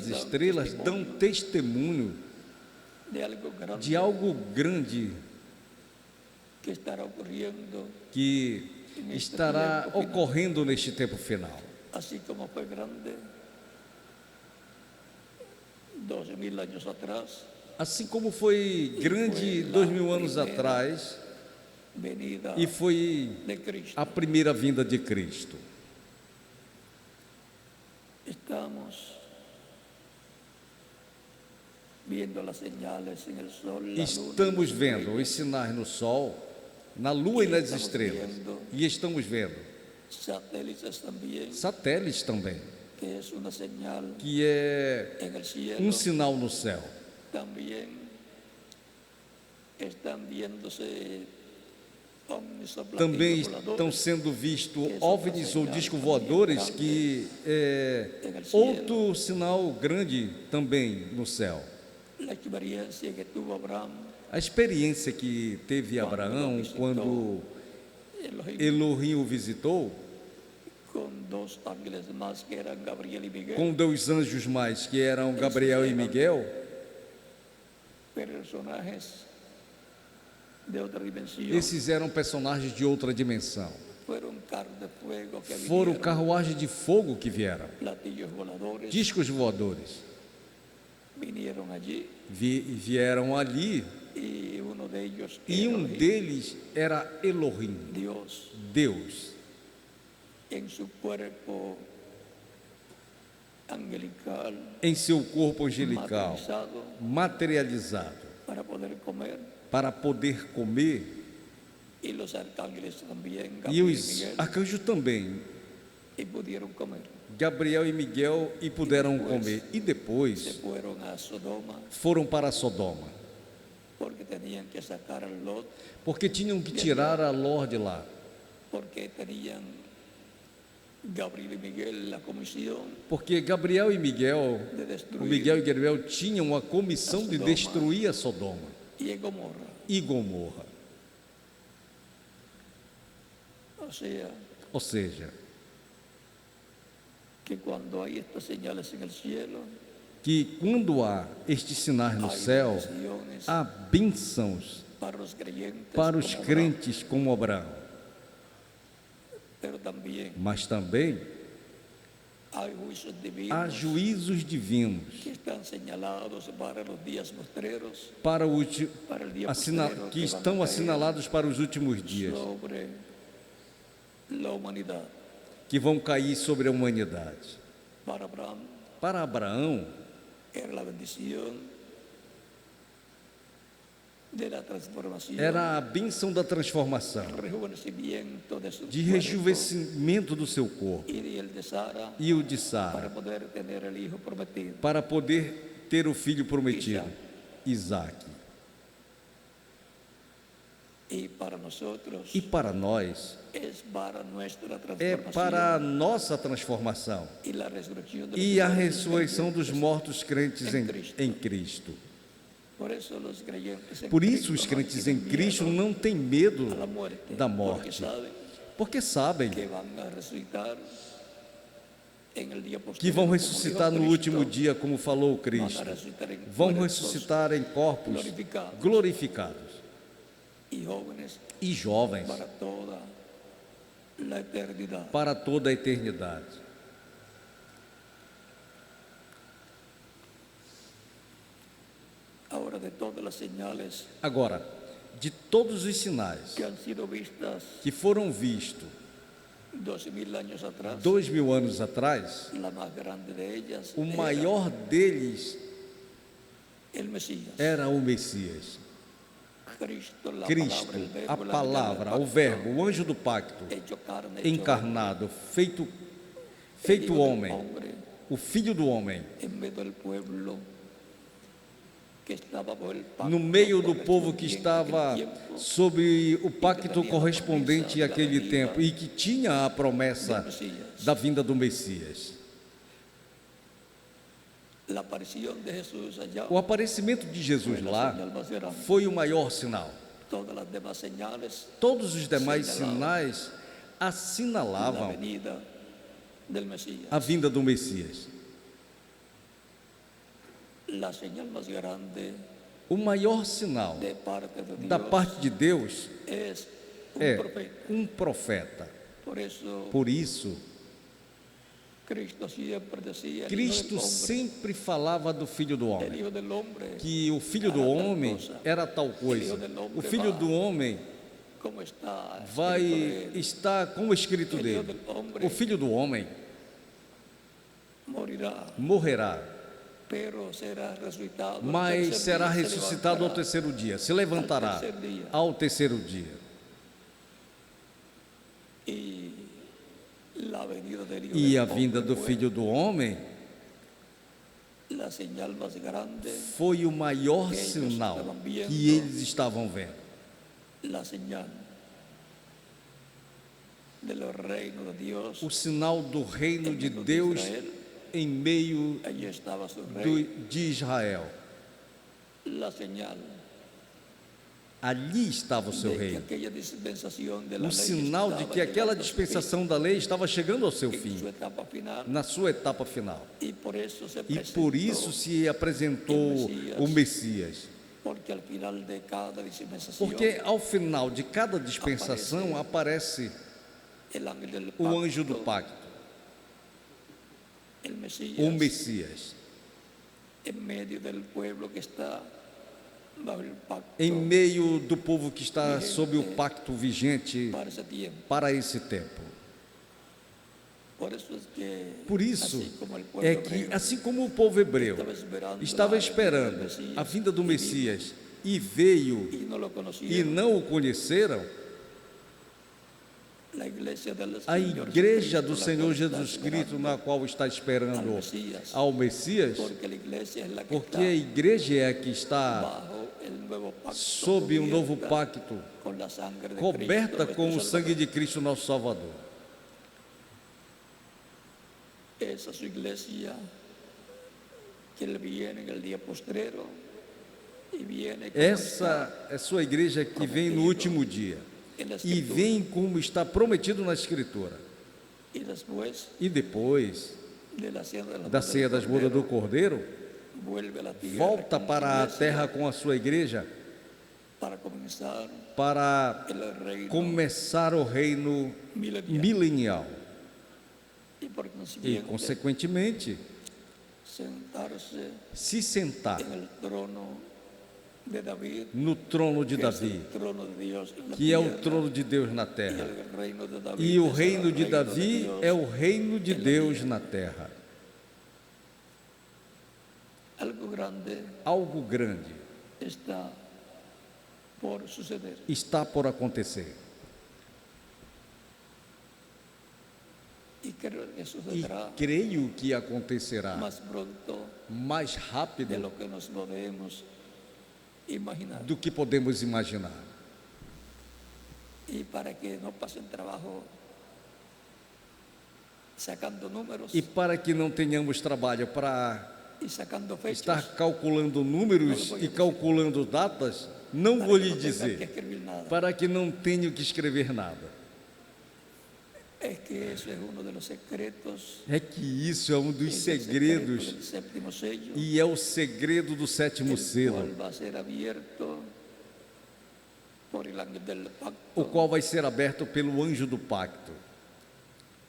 [SPEAKER 2] estrelas dão testemunho de algo grande que estará ocorrendo neste tempo final.
[SPEAKER 1] Assim como foi grande 2000 anos atrás,
[SPEAKER 2] assim como foi grande 2000 anos atrás, e foi a primeira vinda de Cristo. Estamos vendo os sinais no sol, na lua e nas estrelas, e estamos vendo satélites também, que é um sinal no céu. Também estão sendo vistos OVNIs ou discos voadores, que é outro sinal grande também no céu. A experiência que teve Abraão quando Elohim o visitou, com 2 anjos mais, que eram Gabriel e Miguel, esses eram personagens de outra dimensão. Foram carruagens de fogo que vieram, discos voadores vieram ali, E um deles era Elohim, Deus.
[SPEAKER 1] En su cuerpo angelical,
[SPEAKER 2] em seu corpo angelical, materializado, para poder comer,
[SPEAKER 1] y los arcángeles también,
[SPEAKER 2] e os arcanjos também,
[SPEAKER 1] y pudieron comer.
[SPEAKER 2] Gabriel e Miguel, e puderam comer. E depois
[SPEAKER 1] Se fueron a Sodoma,
[SPEAKER 2] foram para Sodoma,
[SPEAKER 1] porque tenían que sacar a Lot,
[SPEAKER 2] porque tinham que tirar a Ló de lá,
[SPEAKER 1] porque tenían Gabriel y Miguel la comisión
[SPEAKER 2] porque Gabriel e Miguel,
[SPEAKER 1] de
[SPEAKER 2] o
[SPEAKER 1] destruir
[SPEAKER 2] Miguel e Gabriel tinham a comissão de destruir a Sodoma
[SPEAKER 1] y Gomorra.
[SPEAKER 2] e Gomorra.
[SPEAKER 1] O sea,
[SPEAKER 2] Ou seja,
[SPEAKER 1] que cuando hay estas señales en el cielo,
[SPEAKER 2] que quando há estes sinais no
[SPEAKER 1] hay
[SPEAKER 2] céu,
[SPEAKER 1] bendiciones
[SPEAKER 2] há bênçãos
[SPEAKER 1] para los creyentes,
[SPEAKER 2] para os
[SPEAKER 1] como Abraham,
[SPEAKER 2] crentes como Abraão,
[SPEAKER 1] pero también
[SPEAKER 2] mas também
[SPEAKER 1] hay juicios
[SPEAKER 2] há
[SPEAKER 1] divinos
[SPEAKER 2] juízos divinos
[SPEAKER 1] que están señalados para los días postreros,
[SPEAKER 2] para
[SPEAKER 1] para el día
[SPEAKER 2] que
[SPEAKER 1] postrero que van a
[SPEAKER 2] estão
[SPEAKER 1] caer
[SPEAKER 2] assinalados para os últimos dias,
[SPEAKER 1] sobre la humanidad.
[SPEAKER 2] que vão cair sobre a humanidade.
[SPEAKER 1] Para Abraham
[SPEAKER 2] Para Abraão,
[SPEAKER 1] era la bendición de la transformación,
[SPEAKER 2] era a bênção da transformação,
[SPEAKER 1] rejuvenecimiento de su
[SPEAKER 2] de
[SPEAKER 1] cuerpo,
[SPEAKER 2] rejuvenescimento do seu corpo,
[SPEAKER 1] y el de Sara
[SPEAKER 2] e o de
[SPEAKER 1] para
[SPEAKER 2] Sara,
[SPEAKER 1] poder tener el hijo prometido.
[SPEAKER 2] para poder ter o filho prometido, Isaque.
[SPEAKER 1] Y para nosotros
[SPEAKER 2] E para nós,
[SPEAKER 1] es para nuestra
[SPEAKER 2] é
[SPEAKER 1] transformación
[SPEAKER 2] para a nossa transformação
[SPEAKER 1] y la resurrección de
[SPEAKER 2] e a
[SPEAKER 1] los muertos
[SPEAKER 2] ressurreição dos
[SPEAKER 1] creyentes.
[SPEAKER 2] mortos crentes em Cristo.
[SPEAKER 1] Por isso os crentes em
[SPEAKER 2] Por isso, os
[SPEAKER 1] Cristo
[SPEAKER 2] crentes
[SPEAKER 1] não
[SPEAKER 2] em
[SPEAKER 1] têm
[SPEAKER 2] Cristo
[SPEAKER 1] medo
[SPEAKER 2] não têm medo
[SPEAKER 1] à morte,
[SPEAKER 2] da morte, porque sabem
[SPEAKER 1] que vão ressuscitar em el dia
[SPEAKER 2] que vão
[SPEAKER 1] posterior,
[SPEAKER 2] ressuscitar
[SPEAKER 1] como
[SPEAKER 2] no
[SPEAKER 1] dijo
[SPEAKER 2] último
[SPEAKER 1] Cristo,
[SPEAKER 2] dia, como falou
[SPEAKER 1] vão
[SPEAKER 2] Cristo.
[SPEAKER 1] ressuscitar em
[SPEAKER 2] Vão
[SPEAKER 1] cuerpos
[SPEAKER 2] ressuscitar em corpos glorificados
[SPEAKER 1] e jóvenes
[SPEAKER 2] e jovens
[SPEAKER 1] para toda a eternidade.
[SPEAKER 2] para toda a eternidade.
[SPEAKER 1] Agora, de todas as señales
[SPEAKER 2] Agora, de todos os sinais
[SPEAKER 1] que han sido vistas
[SPEAKER 2] que foram vistos
[SPEAKER 1] 2000 anos atrás,
[SPEAKER 2] 2000 anos atrás,
[SPEAKER 1] la más grande de ellas
[SPEAKER 2] o
[SPEAKER 1] era
[SPEAKER 2] maior deles
[SPEAKER 1] el Mesías,
[SPEAKER 2] era o Messias,
[SPEAKER 1] Cristo, la
[SPEAKER 2] Cristo,
[SPEAKER 1] palabra, el verbo,
[SPEAKER 2] a
[SPEAKER 1] la
[SPEAKER 2] palavra,
[SPEAKER 1] verdad,
[SPEAKER 2] o verbo, o anjo do pacto,
[SPEAKER 1] hecho carne, hecho
[SPEAKER 2] encarnado, feito
[SPEAKER 1] hombre, hijo del
[SPEAKER 2] homem,
[SPEAKER 1] hombre,
[SPEAKER 2] o Filho do homem,
[SPEAKER 1] en medio del pueblo que estaba bajo el pacto
[SPEAKER 2] no meio do povo que
[SPEAKER 1] correspondiente
[SPEAKER 2] estava
[SPEAKER 1] àquele tempo,
[SPEAKER 2] sob o pacto correspondente àquele tempo e que tinha a promessa
[SPEAKER 1] del Mesías.
[SPEAKER 2] da vinda do Messias.
[SPEAKER 1] La aparición de Jesús allá
[SPEAKER 2] O aparecimento de Jesus
[SPEAKER 1] fue la
[SPEAKER 2] lá
[SPEAKER 1] señal más grande.
[SPEAKER 2] foi o maior sinal.
[SPEAKER 1] Todas las demás señales,
[SPEAKER 2] Todos os demais
[SPEAKER 1] Señalavam.
[SPEAKER 2] sinais
[SPEAKER 1] la
[SPEAKER 2] assinalavam
[SPEAKER 1] venida del Mesías.
[SPEAKER 2] a vinda do Messias.
[SPEAKER 1] La señal más grande
[SPEAKER 2] O maior sinal
[SPEAKER 1] de parte de Dios
[SPEAKER 2] da parte de Deus
[SPEAKER 1] es un
[SPEAKER 2] é
[SPEAKER 1] profeta.
[SPEAKER 2] um profeta.
[SPEAKER 1] Por eso
[SPEAKER 2] Por isso,
[SPEAKER 1] Cristo siempre decía,
[SPEAKER 2] Cristo
[SPEAKER 1] el
[SPEAKER 2] sempre falava do Filho do homem,
[SPEAKER 1] hijo del hombre,
[SPEAKER 2] que o Filho do homem era tal coisa. O Filho do homem
[SPEAKER 1] como está
[SPEAKER 2] vai
[SPEAKER 1] escrito de él,
[SPEAKER 2] estar como escrito dele. O Filho do homem
[SPEAKER 1] morirá,
[SPEAKER 2] morrerá,
[SPEAKER 1] pero será resucitado al
[SPEAKER 2] mas
[SPEAKER 1] tercer
[SPEAKER 2] será
[SPEAKER 1] día, se
[SPEAKER 2] ressuscitado ao
[SPEAKER 1] levantará.
[SPEAKER 2] terceiro dia, se levantará ao terceiro dia.
[SPEAKER 1] Y la venida del Hijo
[SPEAKER 2] E
[SPEAKER 1] del
[SPEAKER 2] a vinda
[SPEAKER 1] Hombre
[SPEAKER 2] do
[SPEAKER 1] fue
[SPEAKER 2] Filho do homem
[SPEAKER 1] la señal más grande,
[SPEAKER 2] foi o maior sinal que eles estavam vendo.
[SPEAKER 1] la señal del reino de Dios.
[SPEAKER 2] O sinal do reino de
[SPEAKER 1] en medio
[SPEAKER 2] Deus
[SPEAKER 1] Israel.
[SPEAKER 2] em meio
[SPEAKER 1] Allí estaba su rey,
[SPEAKER 2] de Israel.
[SPEAKER 1] la señal
[SPEAKER 2] Ali estava o seu
[SPEAKER 1] de que
[SPEAKER 2] reino.
[SPEAKER 1] aquella dispensación de la
[SPEAKER 2] O
[SPEAKER 1] ley
[SPEAKER 2] sinal de
[SPEAKER 1] estaba
[SPEAKER 2] que aquela
[SPEAKER 1] llegando a su
[SPEAKER 2] dispensação da lei estava chegando ao seu
[SPEAKER 1] fin, en
[SPEAKER 2] fim,
[SPEAKER 1] su etapa final,
[SPEAKER 2] na sua etapa final.
[SPEAKER 1] y por eso se
[SPEAKER 2] E por
[SPEAKER 1] presentó,
[SPEAKER 2] isso se apresentou o Messias.
[SPEAKER 1] porque al final de cada dispensación
[SPEAKER 2] Porque ao final de cada dispensação aparece
[SPEAKER 1] el ángel del
[SPEAKER 2] o
[SPEAKER 1] pacto,
[SPEAKER 2] anjo do pacto,
[SPEAKER 1] el
[SPEAKER 2] o
[SPEAKER 1] Mesías,
[SPEAKER 2] Messias,
[SPEAKER 1] en medio del pueblo que está bajo el pacto
[SPEAKER 2] em meio do povo que está sob o pacto vigente
[SPEAKER 1] para ese tiempo.
[SPEAKER 2] para esse tempo.
[SPEAKER 1] Por isso
[SPEAKER 2] Por isso é que, assim como o povo hebreu estava esperando a vinda do Messias e veio e não o conheceram, a igreja do Senhor Jesus Cristo, na qual está esperando ao Messias, porque a igreja é a que está sob um novo pacto, coberta com o sangue de Cristo, nosso Salvador.
[SPEAKER 1] Esa su iglesia que ele viene en el día postrero y viene como
[SPEAKER 2] Essa é sua igreja que vem no último dia e vem como está prometido na Escritura.
[SPEAKER 1] y después
[SPEAKER 2] E depois
[SPEAKER 1] de la cena de las
[SPEAKER 2] da
[SPEAKER 1] bodas
[SPEAKER 2] ceia
[SPEAKER 1] del
[SPEAKER 2] das bodas do
[SPEAKER 1] Cordero,
[SPEAKER 2] Cordeiro,
[SPEAKER 1] vuelve a la tierra
[SPEAKER 2] volta
[SPEAKER 1] con su
[SPEAKER 2] para a
[SPEAKER 1] iglesia
[SPEAKER 2] terra com a sua igreja
[SPEAKER 1] para comenzar
[SPEAKER 2] para
[SPEAKER 1] el reino
[SPEAKER 2] começar o reino
[SPEAKER 1] milenial.
[SPEAKER 2] milenial
[SPEAKER 1] Y por
[SPEAKER 2] e,
[SPEAKER 1] consiguiente,
[SPEAKER 2] consequentemente,
[SPEAKER 1] sentarse
[SPEAKER 2] se sentar
[SPEAKER 1] en el trono de David,
[SPEAKER 2] no trono de
[SPEAKER 1] que es
[SPEAKER 2] Davi,
[SPEAKER 1] el trono de Dios en la
[SPEAKER 2] que é o
[SPEAKER 1] tierra,
[SPEAKER 2] trono de Deus na
[SPEAKER 1] y
[SPEAKER 2] terra.
[SPEAKER 1] el reino de David
[SPEAKER 2] E o
[SPEAKER 1] es el
[SPEAKER 2] reino de
[SPEAKER 1] reino de
[SPEAKER 2] Davi
[SPEAKER 1] Dios.
[SPEAKER 2] é o reino de Deus na terra.
[SPEAKER 1] Algo grande
[SPEAKER 2] Algo grande
[SPEAKER 1] está por suceder.
[SPEAKER 2] está por acontecer.
[SPEAKER 1] Y creo que
[SPEAKER 2] E
[SPEAKER 1] sucederá
[SPEAKER 2] creio que acontecerá
[SPEAKER 1] más pronto
[SPEAKER 2] mais
[SPEAKER 1] de
[SPEAKER 2] rápido
[SPEAKER 1] lo que nos podemos imaginar.
[SPEAKER 2] do que podemos imaginar.
[SPEAKER 1] Y para que no pasen trabajo sacando números
[SPEAKER 2] E para que não tenhamos trabalho para
[SPEAKER 1] y sacando fechas,
[SPEAKER 2] estar calculando números e calculando datas, não
[SPEAKER 1] para
[SPEAKER 2] vou
[SPEAKER 1] que
[SPEAKER 2] lhe
[SPEAKER 1] no tengan que
[SPEAKER 2] dizer,
[SPEAKER 1] escribir nada.
[SPEAKER 2] para que não tenho que escrever nada.
[SPEAKER 1] Es que eso es uno de los secretos,
[SPEAKER 2] É que isso é um dos
[SPEAKER 1] es el secreto
[SPEAKER 2] segredos
[SPEAKER 1] del séptimo sello,
[SPEAKER 2] e é o segredo do sétimo
[SPEAKER 1] el
[SPEAKER 2] selo,
[SPEAKER 1] cual va a ser abierto por el ángel del
[SPEAKER 2] o
[SPEAKER 1] pacto,
[SPEAKER 2] qual vai ser aberto pelo anjo do pacto,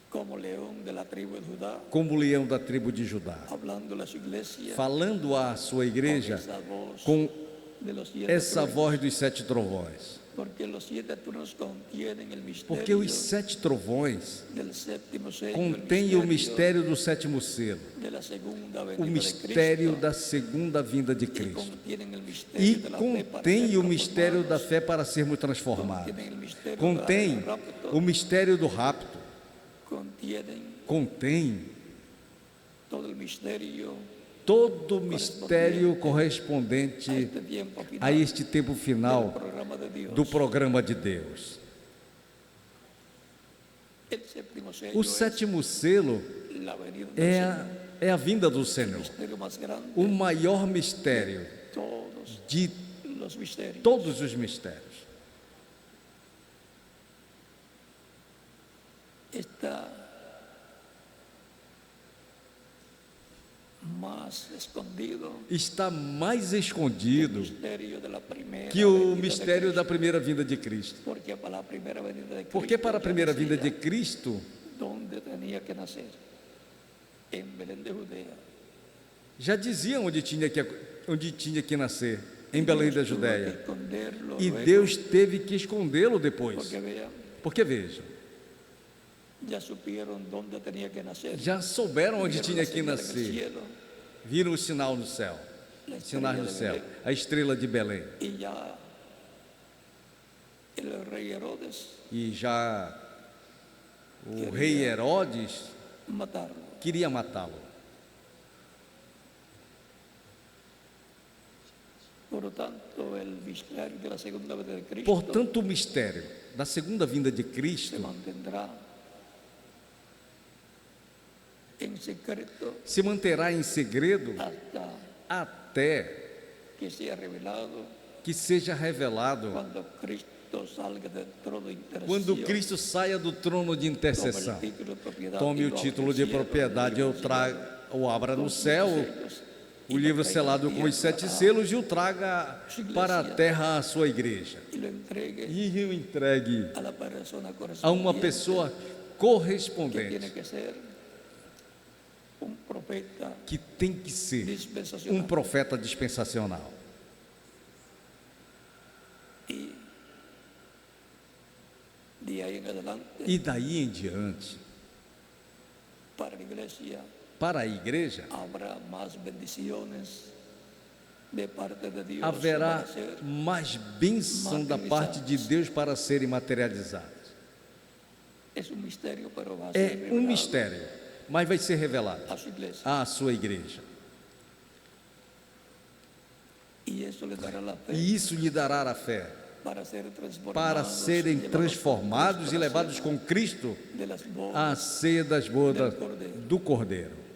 [SPEAKER 1] como león de la tribu de Judá,
[SPEAKER 2] como o leão da tribo de Judá,
[SPEAKER 1] hablando a su iglesia,
[SPEAKER 2] falando à sua
[SPEAKER 1] con
[SPEAKER 2] igreja
[SPEAKER 1] esa voz
[SPEAKER 2] com
[SPEAKER 1] de los 7
[SPEAKER 2] essa
[SPEAKER 1] truenos,
[SPEAKER 2] voz dos 7 trovões.
[SPEAKER 1] porque los 7 truenos contienen el
[SPEAKER 2] Porque
[SPEAKER 1] misterio
[SPEAKER 2] os 7 trovões
[SPEAKER 1] del séptimo sello,
[SPEAKER 2] contêm o mistério do sétimo selo,
[SPEAKER 1] de la segunda
[SPEAKER 2] o
[SPEAKER 1] venida de
[SPEAKER 2] mistério
[SPEAKER 1] Cristo,
[SPEAKER 2] da segunda vinda de
[SPEAKER 1] y
[SPEAKER 2] Cristo.
[SPEAKER 1] contienen el misterio
[SPEAKER 2] E
[SPEAKER 1] de la fe para
[SPEAKER 2] contém
[SPEAKER 1] ser
[SPEAKER 2] o mistério da
[SPEAKER 1] transformados,
[SPEAKER 2] fé para sermos transformados.
[SPEAKER 1] contienen el misterio
[SPEAKER 2] Contém
[SPEAKER 1] del rapto,
[SPEAKER 2] o mistério do rapto.
[SPEAKER 1] contienen
[SPEAKER 2] Contém
[SPEAKER 1] todo el misterio
[SPEAKER 2] todo o mistério correspondente
[SPEAKER 1] a este tiempo
[SPEAKER 2] a
[SPEAKER 1] final
[SPEAKER 2] este tempo
[SPEAKER 1] del
[SPEAKER 2] final
[SPEAKER 1] programa de Dios.
[SPEAKER 2] do programa de Deus.
[SPEAKER 1] El séptimo sello
[SPEAKER 2] O
[SPEAKER 1] es
[SPEAKER 2] sétimo selo
[SPEAKER 1] la venida del Señor,
[SPEAKER 2] é a vinda do
[SPEAKER 1] el
[SPEAKER 2] Senhor,
[SPEAKER 1] misterio más grande
[SPEAKER 2] o maior mistério
[SPEAKER 1] de todos
[SPEAKER 2] de
[SPEAKER 1] los misterios.
[SPEAKER 2] todos os mistérios.
[SPEAKER 1] Está más escondido
[SPEAKER 2] Está mais escondido
[SPEAKER 1] misterio de la primera
[SPEAKER 2] que o
[SPEAKER 1] venida de
[SPEAKER 2] mistério da
[SPEAKER 1] Cristo.
[SPEAKER 2] primeira vinda de Cristo.
[SPEAKER 1] Porque para la primera venida de Cristo,
[SPEAKER 2] Porque para a
[SPEAKER 1] ya
[SPEAKER 2] primeira
[SPEAKER 1] decía
[SPEAKER 2] vinda de Cristo,
[SPEAKER 1] dónde tenía que nacer, en Belén de Judea.
[SPEAKER 2] já dizia onde tinha que nascer, em Belém da
[SPEAKER 1] Dios tuvo que
[SPEAKER 2] Judéia.
[SPEAKER 1] esconderlo
[SPEAKER 2] E
[SPEAKER 1] luego,
[SPEAKER 2] Deus teve que escondê-lo depois.
[SPEAKER 1] porque vean,
[SPEAKER 2] Porque vejam,
[SPEAKER 1] ya supieron dónde tenía que nacer.
[SPEAKER 2] já souberam onde
[SPEAKER 1] Vieron
[SPEAKER 2] tinha
[SPEAKER 1] la
[SPEAKER 2] que
[SPEAKER 1] señal en el
[SPEAKER 2] nascer.
[SPEAKER 1] cielo,
[SPEAKER 2] Viram o sinal no céu,
[SPEAKER 1] la
[SPEAKER 2] sinais
[SPEAKER 1] estrella
[SPEAKER 2] no
[SPEAKER 1] de
[SPEAKER 2] céu,
[SPEAKER 1] Belén.
[SPEAKER 2] a estrela de Belém.
[SPEAKER 1] Y ya el rey Herodes
[SPEAKER 2] E já o rei Herodes
[SPEAKER 1] matarlo.
[SPEAKER 2] queria matá-lo.
[SPEAKER 1] Por lo tanto, el misterio de la segunda venida de Cristo
[SPEAKER 2] Portanto, o mistério da segunda vinda de
[SPEAKER 1] se
[SPEAKER 2] Cristo
[SPEAKER 1] mantendrá en secreto
[SPEAKER 2] se manterá em segredo
[SPEAKER 1] hasta
[SPEAKER 2] até
[SPEAKER 1] que sea revelado
[SPEAKER 2] que seja revelado
[SPEAKER 1] cuando Cristo salga del trono de intercesión,
[SPEAKER 2] quando Cristo saia do trono de
[SPEAKER 1] tome
[SPEAKER 2] intercessão.
[SPEAKER 1] el título de propiedad
[SPEAKER 2] Tome
[SPEAKER 1] y
[SPEAKER 2] o
[SPEAKER 1] lo abra
[SPEAKER 2] título
[SPEAKER 1] en
[SPEAKER 2] de
[SPEAKER 1] el cielo,
[SPEAKER 2] propriedade, eu trago, o abra no céu, o livro selado com os 7 selos e o traga para a terra a sua igreja.
[SPEAKER 1] y lo entregue
[SPEAKER 2] E o entregue
[SPEAKER 1] a la persona
[SPEAKER 2] a uma
[SPEAKER 1] correspondiente,
[SPEAKER 2] pessoa
[SPEAKER 1] que tiene
[SPEAKER 2] correspondente,
[SPEAKER 1] que ser un profeta
[SPEAKER 2] que tem que ser um
[SPEAKER 1] dispensacional.
[SPEAKER 2] profeta dispensacional.
[SPEAKER 1] de ahí en adelante,
[SPEAKER 2] E daí em diante,
[SPEAKER 1] para la iglesia,
[SPEAKER 2] para a igreja,
[SPEAKER 1] habrá más bendiciones de parte de Dios
[SPEAKER 2] haverá
[SPEAKER 1] para ser
[SPEAKER 2] mais bênção da parte de Deus para serem materializadas.
[SPEAKER 1] es un misterio, pero va a
[SPEAKER 2] É
[SPEAKER 1] ser
[SPEAKER 2] um
[SPEAKER 1] revelado
[SPEAKER 2] mistério, mas vai ser revelado
[SPEAKER 1] a su iglesia.
[SPEAKER 2] à sua igreja.
[SPEAKER 1] Y eso le dará la fe
[SPEAKER 2] E isso lhe dará a fé
[SPEAKER 1] para ser transformados,
[SPEAKER 2] para serem
[SPEAKER 1] llevados
[SPEAKER 2] transformados e
[SPEAKER 1] por
[SPEAKER 2] levados
[SPEAKER 1] Cristo
[SPEAKER 2] com Cristo
[SPEAKER 1] de las bodas.
[SPEAKER 2] à ceia das bodas do Cordeiro.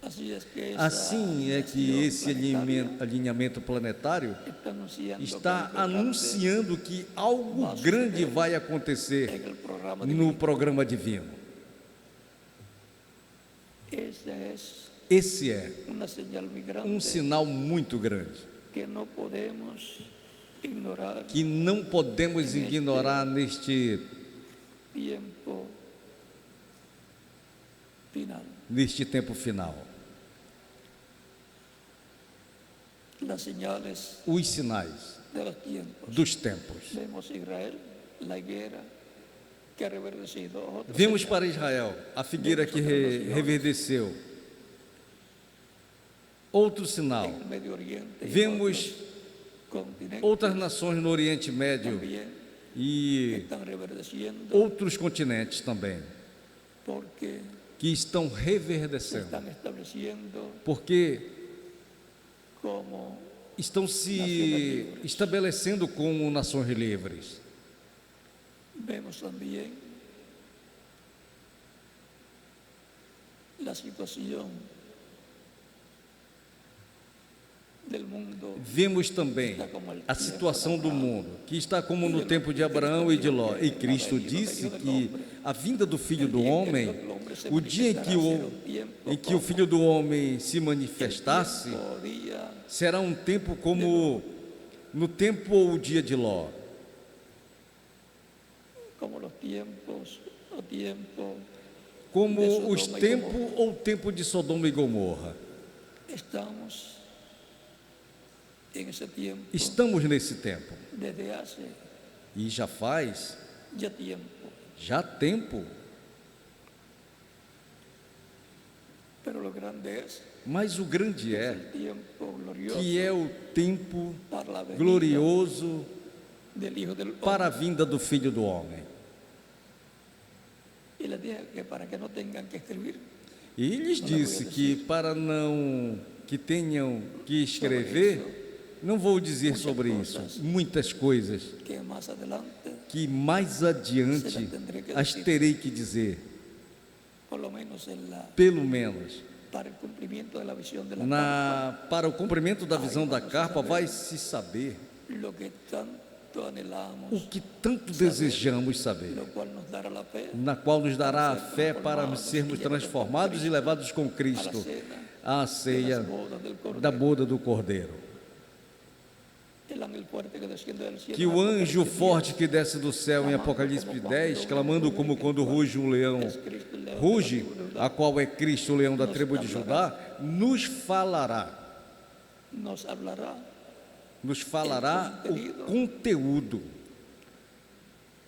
[SPEAKER 1] Así es que esa
[SPEAKER 2] Assim é que esse
[SPEAKER 1] planetaria
[SPEAKER 2] alinhamento planetário
[SPEAKER 1] está anunciando
[SPEAKER 2] está
[SPEAKER 1] que algo
[SPEAKER 2] anunciando que algo grande vai
[SPEAKER 1] grande
[SPEAKER 2] acontecer
[SPEAKER 1] en el programa
[SPEAKER 2] no
[SPEAKER 1] divino.
[SPEAKER 2] programa divino.
[SPEAKER 1] Esa es
[SPEAKER 2] Esse é
[SPEAKER 1] una señal muy grande
[SPEAKER 2] um sinal muito grande
[SPEAKER 1] que no podemos ignorar
[SPEAKER 2] que não podemos ignorar neste
[SPEAKER 1] tempo final. Las señales
[SPEAKER 2] Os sinais
[SPEAKER 1] de los tiempos.
[SPEAKER 2] dos tempos.
[SPEAKER 1] Vemos Israel, la higuera que ha reverdecido. Otra
[SPEAKER 2] Vemos
[SPEAKER 1] señal
[SPEAKER 2] para Israel a figueira que reverdeceu. Outro sinal.
[SPEAKER 1] en el Medio Oriente y en
[SPEAKER 2] Vemos
[SPEAKER 1] otros continentes
[SPEAKER 2] outras nações no Oriente Médio
[SPEAKER 1] también
[SPEAKER 2] e
[SPEAKER 1] están reverdeciendo
[SPEAKER 2] outros continentes também
[SPEAKER 1] porque
[SPEAKER 2] que estão
[SPEAKER 1] se
[SPEAKER 2] reverdecendo,
[SPEAKER 1] están estableciendo
[SPEAKER 2] porque
[SPEAKER 1] como
[SPEAKER 2] estão se estabelecendo como nações livres.
[SPEAKER 1] vemos también la situación del mundo
[SPEAKER 2] Vemos também a situação do mundo, que está como no tempo de Abraão e de Ló. E Cristo disse que a vinda do Filho do Homem, o dia em que o Filho do Homem se manifestasse, será um tempo como no tempo ou o dia de Ló,
[SPEAKER 1] como los tiempos o tiempo
[SPEAKER 2] como os tempos ou o tempo de Sodoma e Gomorra.
[SPEAKER 1] estamos en ese tiempo
[SPEAKER 2] Estamos nesse tempo
[SPEAKER 1] desde hace
[SPEAKER 2] e já faz tempo,
[SPEAKER 1] pero lo grande es
[SPEAKER 2] mas o grande é
[SPEAKER 1] el tiempo glorioso
[SPEAKER 2] que é o tempo
[SPEAKER 1] para la venida
[SPEAKER 2] glorioso
[SPEAKER 1] del Hijo del Hombre.
[SPEAKER 2] para a vinda do Filho do Homem.
[SPEAKER 1] Y les dije que para que no tengan que escribir
[SPEAKER 2] E lhes disse que para não que tenham que escrever, não vou dizer sobre isso, muitas coisas
[SPEAKER 1] que más adelante,
[SPEAKER 2] que mais adiante as terei que dizer,
[SPEAKER 1] por lo menos
[SPEAKER 2] pelo menos
[SPEAKER 1] para el cumplimiento de la visión de la carpa,
[SPEAKER 2] para o cumprimento da visão da carpa vai se saber
[SPEAKER 1] lo que tanto anhelamos,
[SPEAKER 2] o que tanto desejamos saber,
[SPEAKER 1] lo cual nos dará la fe
[SPEAKER 2] na qual nos dará a fé para sermos transformados e levados com Cristo à ceia da boda do Cordeiro.
[SPEAKER 1] el ángel fuerte que desciende del cielo,
[SPEAKER 2] Que o anjo forte que desce do céu em Apocalipse 10, clamando como quando ruge um leão, ruge, a qual é Cristo, o leão da tribo de Judá, nos falará
[SPEAKER 1] nos hablará
[SPEAKER 2] o conteúdo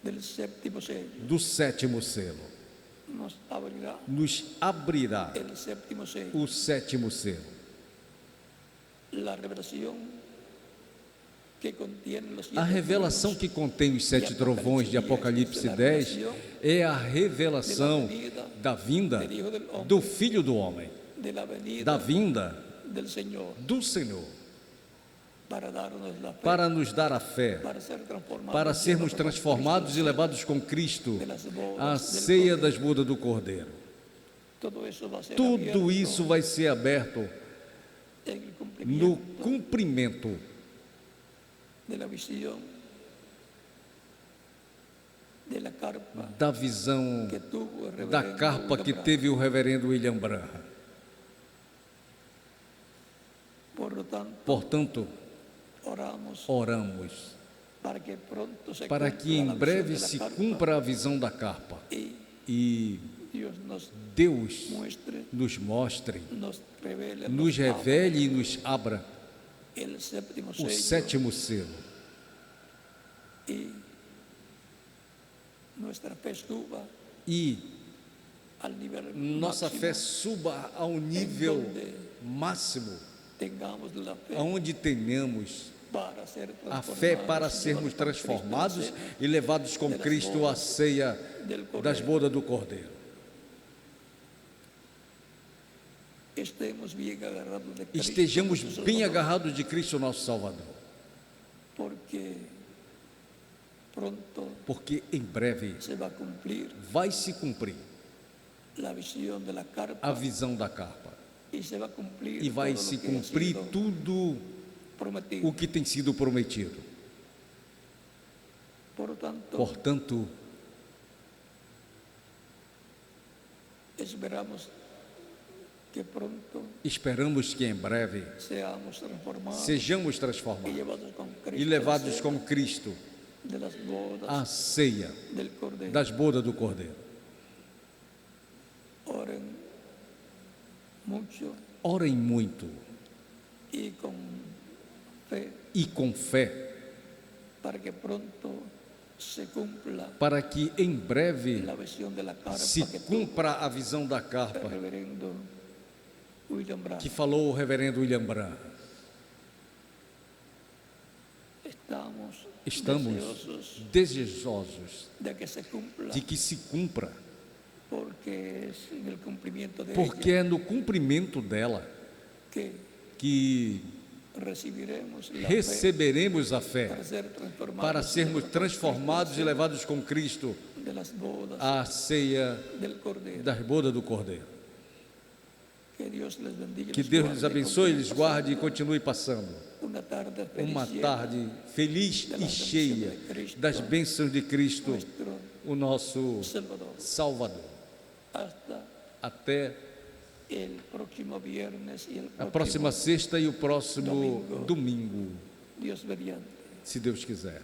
[SPEAKER 1] del séptimo sello,
[SPEAKER 2] do sétimo selo, nos abrirá
[SPEAKER 1] el séptimo sello,
[SPEAKER 2] o sétimo selo.
[SPEAKER 1] la revelación que contiene los
[SPEAKER 2] A
[SPEAKER 1] siete
[SPEAKER 2] revelação que contém os 7 trovões de Apocalipse 10 é a revelação da vinda do Filho do Homem,
[SPEAKER 1] de la venida
[SPEAKER 2] da vinda
[SPEAKER 1] del Señor,
[SPEAKER 2] do Senhor,
[SPEAKER 1] para darnos la fe,
[SPEAKER 2] para nos dar a fé, para sermos transformados e levados com Cristo à ceia das bodas do Cordeiro. Tudo isso vai ser aberto no cumprimento
[SPEAKER 1] de la visión de la carpa
[SPEAKER 2] da visão
[SPEAKER 1] que tuvo el
[SPEAKER 2] da
[SPEAKER 1] reverendo
[SPEAKER 2] carpa que
[SPEAKER 1] Branham.
[SPEAKER 2] teve o reverendo William Branham.
[SPEAKER 1] Por lo tanto,
[SPEAKER 2] Portanto, oramos
[SPEAKER 1] para que pronto se
[SPEAKER 2] para que em
[SPEAKER 1] cumpla la
[SPEAKER 2] breve
[SPEAKER 1] visión de
[SPEAKER 2] se
[SPEAKER 1] la carpa
[SPEAKER 2] cumpra a visão da carpa e
[SPEAKER 1] Dios nos
[SPEAKER 2] Deus
[SPEAKER 1] muestre,
[SPEAKER 2] nos mostre,
[SPEAKER 1] nos revele,
[SPEAKER 2] nos revele e nos abra
[SPEAKER 1] el séptimo
[SPEAKER 2] o
[SPEAKER 1] sello
[SPEAKER 2] sétimo selo
[SPEAKER 1] y nuestra fe suba
[SPEAKER 2] e
[SPEAKER 1] al nivel
[SPEAKER 2] nossa
[SPEAKER 1] máximo,
[SPEAKER 2] fé suba ao nível máximo,
[SPEAKER 1] tengamos la fe
[SPEAKER 2] onde tenhamos
[SPEAKER 1] para ser
[SPEAKER 2] a fé para
[SPEAKER 1] transformados,
[SPEAKER 2] sermos
[SPEAKER 1] llevados con
[SPEAKER 2] transformados
[SPEAKER 1] Cristo
[SPEAKER 2] e levados com Cristo à ceia
[SPEAKER 1] del Cordero.
[SPEAKER 2] das bodas do Cordeiro.
[SPEAKER 1] Estemos bien agarrados de Cristo,
[SPEAKER 2] Estejamos
[SPEAKER 1] nuestro
[SPEAKER 2] bem
[SPEAKER 1] Salvador,
[SPEAKER 2] agarrados de Cristo, nosso Salvador,
[SPEAKER 1] porque pronto
[SPEAKER 2] porque em breve
[SPEAKER 1] se va a cumplir
[SPEAKER 2] vai se cumprir
[SPEAKER 1] la visión de la carpa
[SPEAKER 2] a visão da carpa
[SPEAKER 1] y se va a cumplir
[SPEAKER 2] e vai
[SPEAKER 1] todo
[SPEAKER 2] se
[SPEAKER 1] lo que ha
[SPEAKER 2] cumprir
[SPEAKER 1] sido
[SPEAKER 2] tudo
[SPEAKER 1] prometido.
[SPEAKER 2] o que tem sido prometido. Portanto,
[SPEAKER 1] esperamos que pronto
[SPEAKER 2] esperamos que em breve sejamos transformados e levados com Cristo à ceia das bodas do Cordeiro. Orem muito e com fé para que em breve se cumpra a visão da carpa que falou o reverendo William Branham. Estamos desejosos de que se cumpra, porque é no cumprimento dela que receberemos a fé para sermos transformados e levados com Cristo à ceia das bodas do Cordeiro. Que Deus lhes abençoe, lhes guarde e continue passando uma tarde feliz e cheia das bênçãos de Cristo, o nosso Salvador. Até a próxima sexta e o próximo domingo, se Deus quiser.